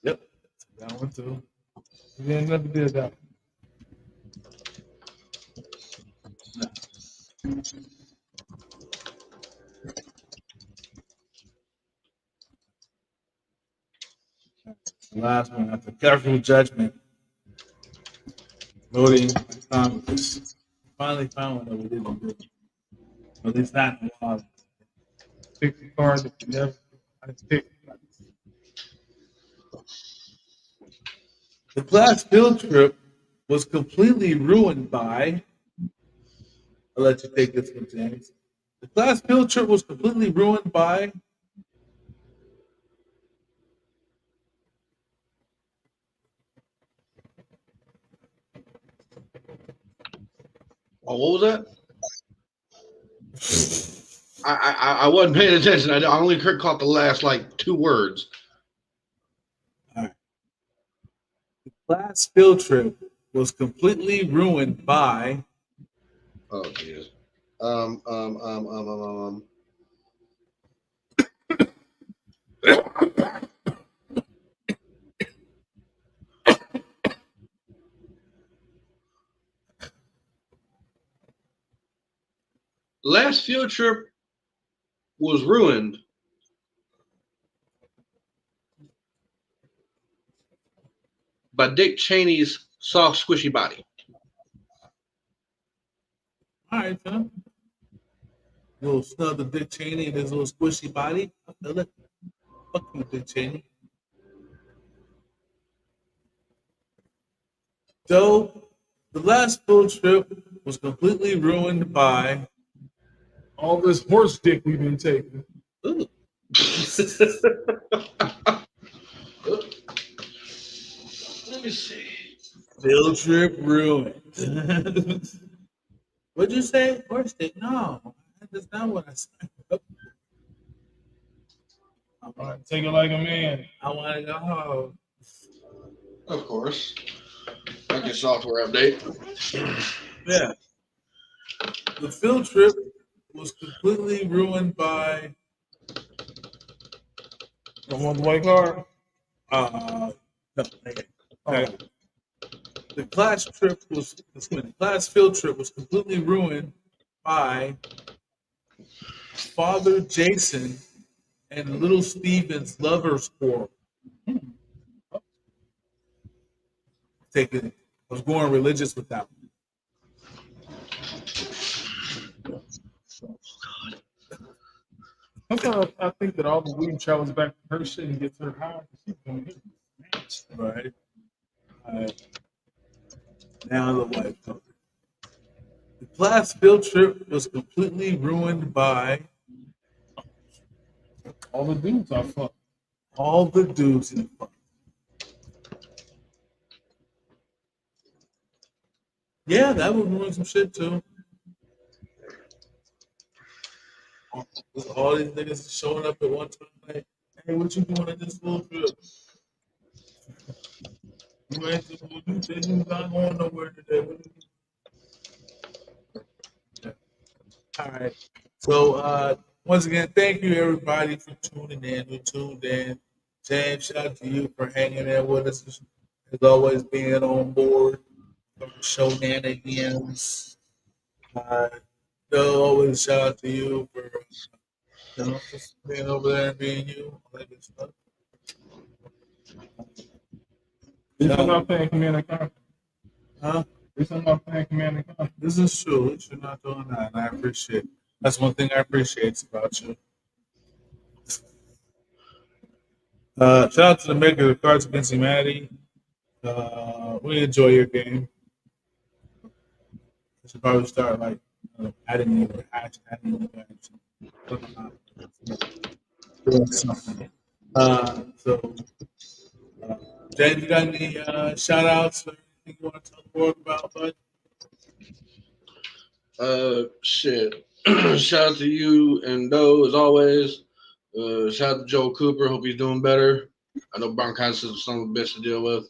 Yep. That one too. We didn't never did that. The last one, after careful judgment, voting by Congress, finally found one that we didn't do. At least not in a while. Pick the card that you never. I just picked. The class field trip was completely ruined by. I'll let you take this one, James. The class field trip was completely ruined by. Oh, what was that? I wasn't paying attention. I only caught the last like two words. All right. The class field trip was completely ruined by. Oh Jesus. Um um um um um um. Last field trip was ruined by Dick Cheney's soft, squishy body. All right, son. Little snub of Dick Cheney and his little squishy body. I feel it. Fuck you, Dick Cheney. So, the last field trip was completely ruined by. All this horse dick we've been taking. Ooh. Let me see. Field trip ruined. What'd you say? Horse dick? No, that's not what I said. All right, take it like a man. I want to go home. Of course. Like a software update. Yeah, the field trip was completely ruined by Don't want the white card. no, okay. Oh, The class trip was the class field trip was completely ruined by Father Jason and Little Steven's lovers quarrel. Taking was going religious with that one. sometimes I think that all the weed travels back to her shit and gets her high. She's gonna get smashed. Right. Now the white color. The class field trip was completely ruined by All the dudes are fucked. all the dudes in the fun. Yeah, that would ruin some shit too. All these niggas showing up at one time like, hey, what you doing at this field trip? You ain't you said you not going nowhere today. Yeah. All right. So once again, thank you everybody for tuning in. Who tuned in. James, shout out to you for hanging in with us. As always, being on board for the show shenanigans. Uh, Joe, always shout out to you for just being over there and being you. All that good stuff. At least I'm not playing Commander Conquer. Huh? At least I'm not playing Commander Conquer. This is true. At least you're not doing that, and I appreciate it. That's one thing I appreciate about you. Shout out to the maker of Cards Against Humanity. We enjoy your game. I should probably start like adding you or hashtagging you guys. Doing something. So, uh, James, you got any shout outs or anything you want to tell the world about, bud? Shit. Shout out to you and Doe as always. Shout out to Joe Cooper. Hope he's doing better. I know bronchitis is some of a bitch to deal with.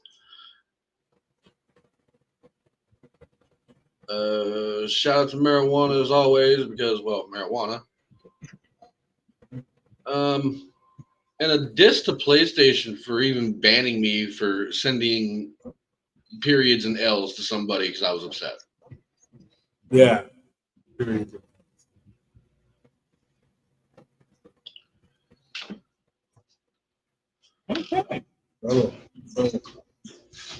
Shout out to marijuana as always because, well, marijuana. And a diss to PlayStation for even banning me for sending periods and L's to somebody because I was upset. Yeah. Okay. Oh,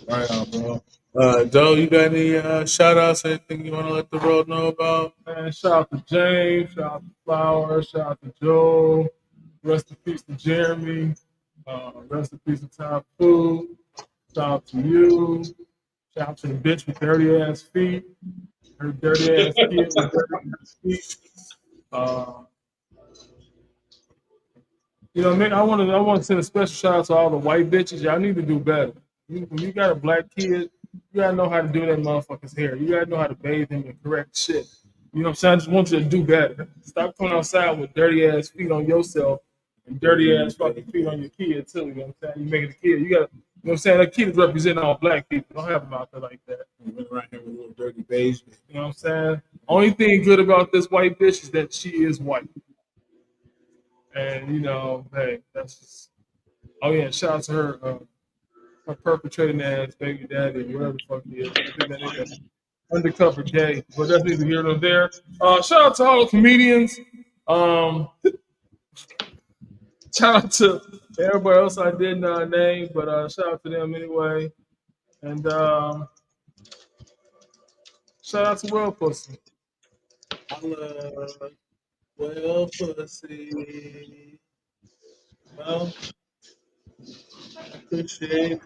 right on, bro. Joe, you got any shout outs, anything you want to let the world know about? Man, shout out to James, shout out to Flower, shout out to Joe, rest in peace to Jeremy, rest in peace to Top Food, shout out to you, shout out to the bitch with dirty ass feet, her dirty ass kid with dirty ass feet. Uh, you know, man, I want to send a special shout out to all the white bitches. Y'all need to do better. When you got a black kid, you gotta know how to do that motherfucker's hair. You gotta know how to bathe him in correct shit. You know what I'm saying? I just want you to do better. Stop coming outside with dirty ass feet on yourself and dirty ass fucking feet on your kid too. You know what I'm saying? You making a kid. You gotta, you know what I'm saying? That kid is representing all black people. Don't have them out there like that. You went around here with a little dirty beige. You know what I'm saying? Only thing good about this white bitch is that she is white. And you know, hey, that's just. Oh yeah, shout out to her perpetrating ass baby daddy, whatever the fuck he is. I think that nigga undercover gay, but that's neither here nor there. Shout out to all the comedians. Shout out to everybody else I did not name, but shout out to them anyway. And shout out to World Pussy. I love well pussy. Well, I appreciate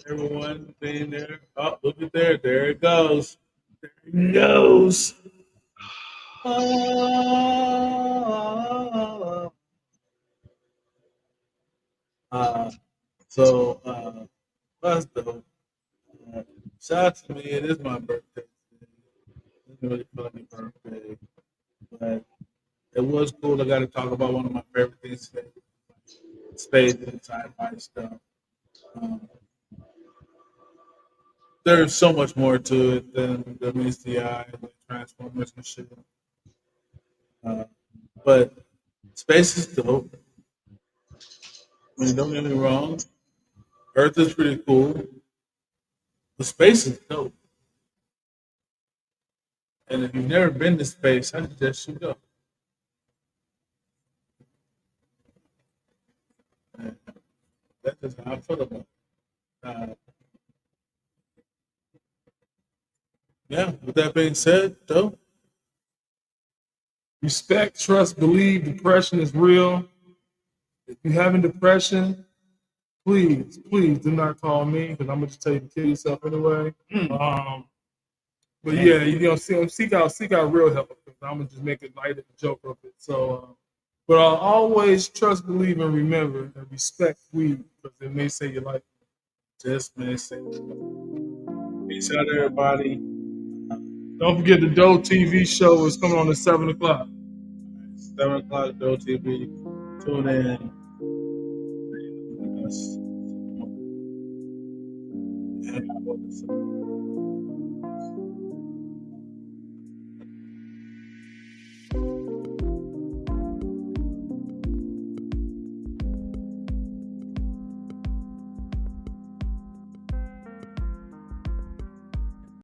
everyone being there. Oh, look at there. There it goes. There it goes. Oh. So that's dope. Uh, Shout out to me. It is my birthday. It's really funny birthday. But it was cool. I got to talk about one of my favorite things today. Spades and sci-fi stuff. Um, there's so much more to it than meets the eye, like Transformers and shit. But space is dope. I mean, don't get me wrong. Earth is pretty cool, but space is dope. And if you've never been to space, I suggest you go. And that's just how I feel about it. Yeah, with that being said, though, Respect, trust, believe. Depression is real. If you're having depression, please, please do not call me because I'm gonna just tell you to kill yourself anyway. But yeah, seek out real help. I'm gonna just make it light and joke of it. So, but I'll always trust, believe, and remember and respect weed because it may save your life. Just may save your life. Peace out, everybody. Don't forget the Doe TV show is coming on at 7 o'clock. 7 o'clock, Doe TV. Tune in. Yes.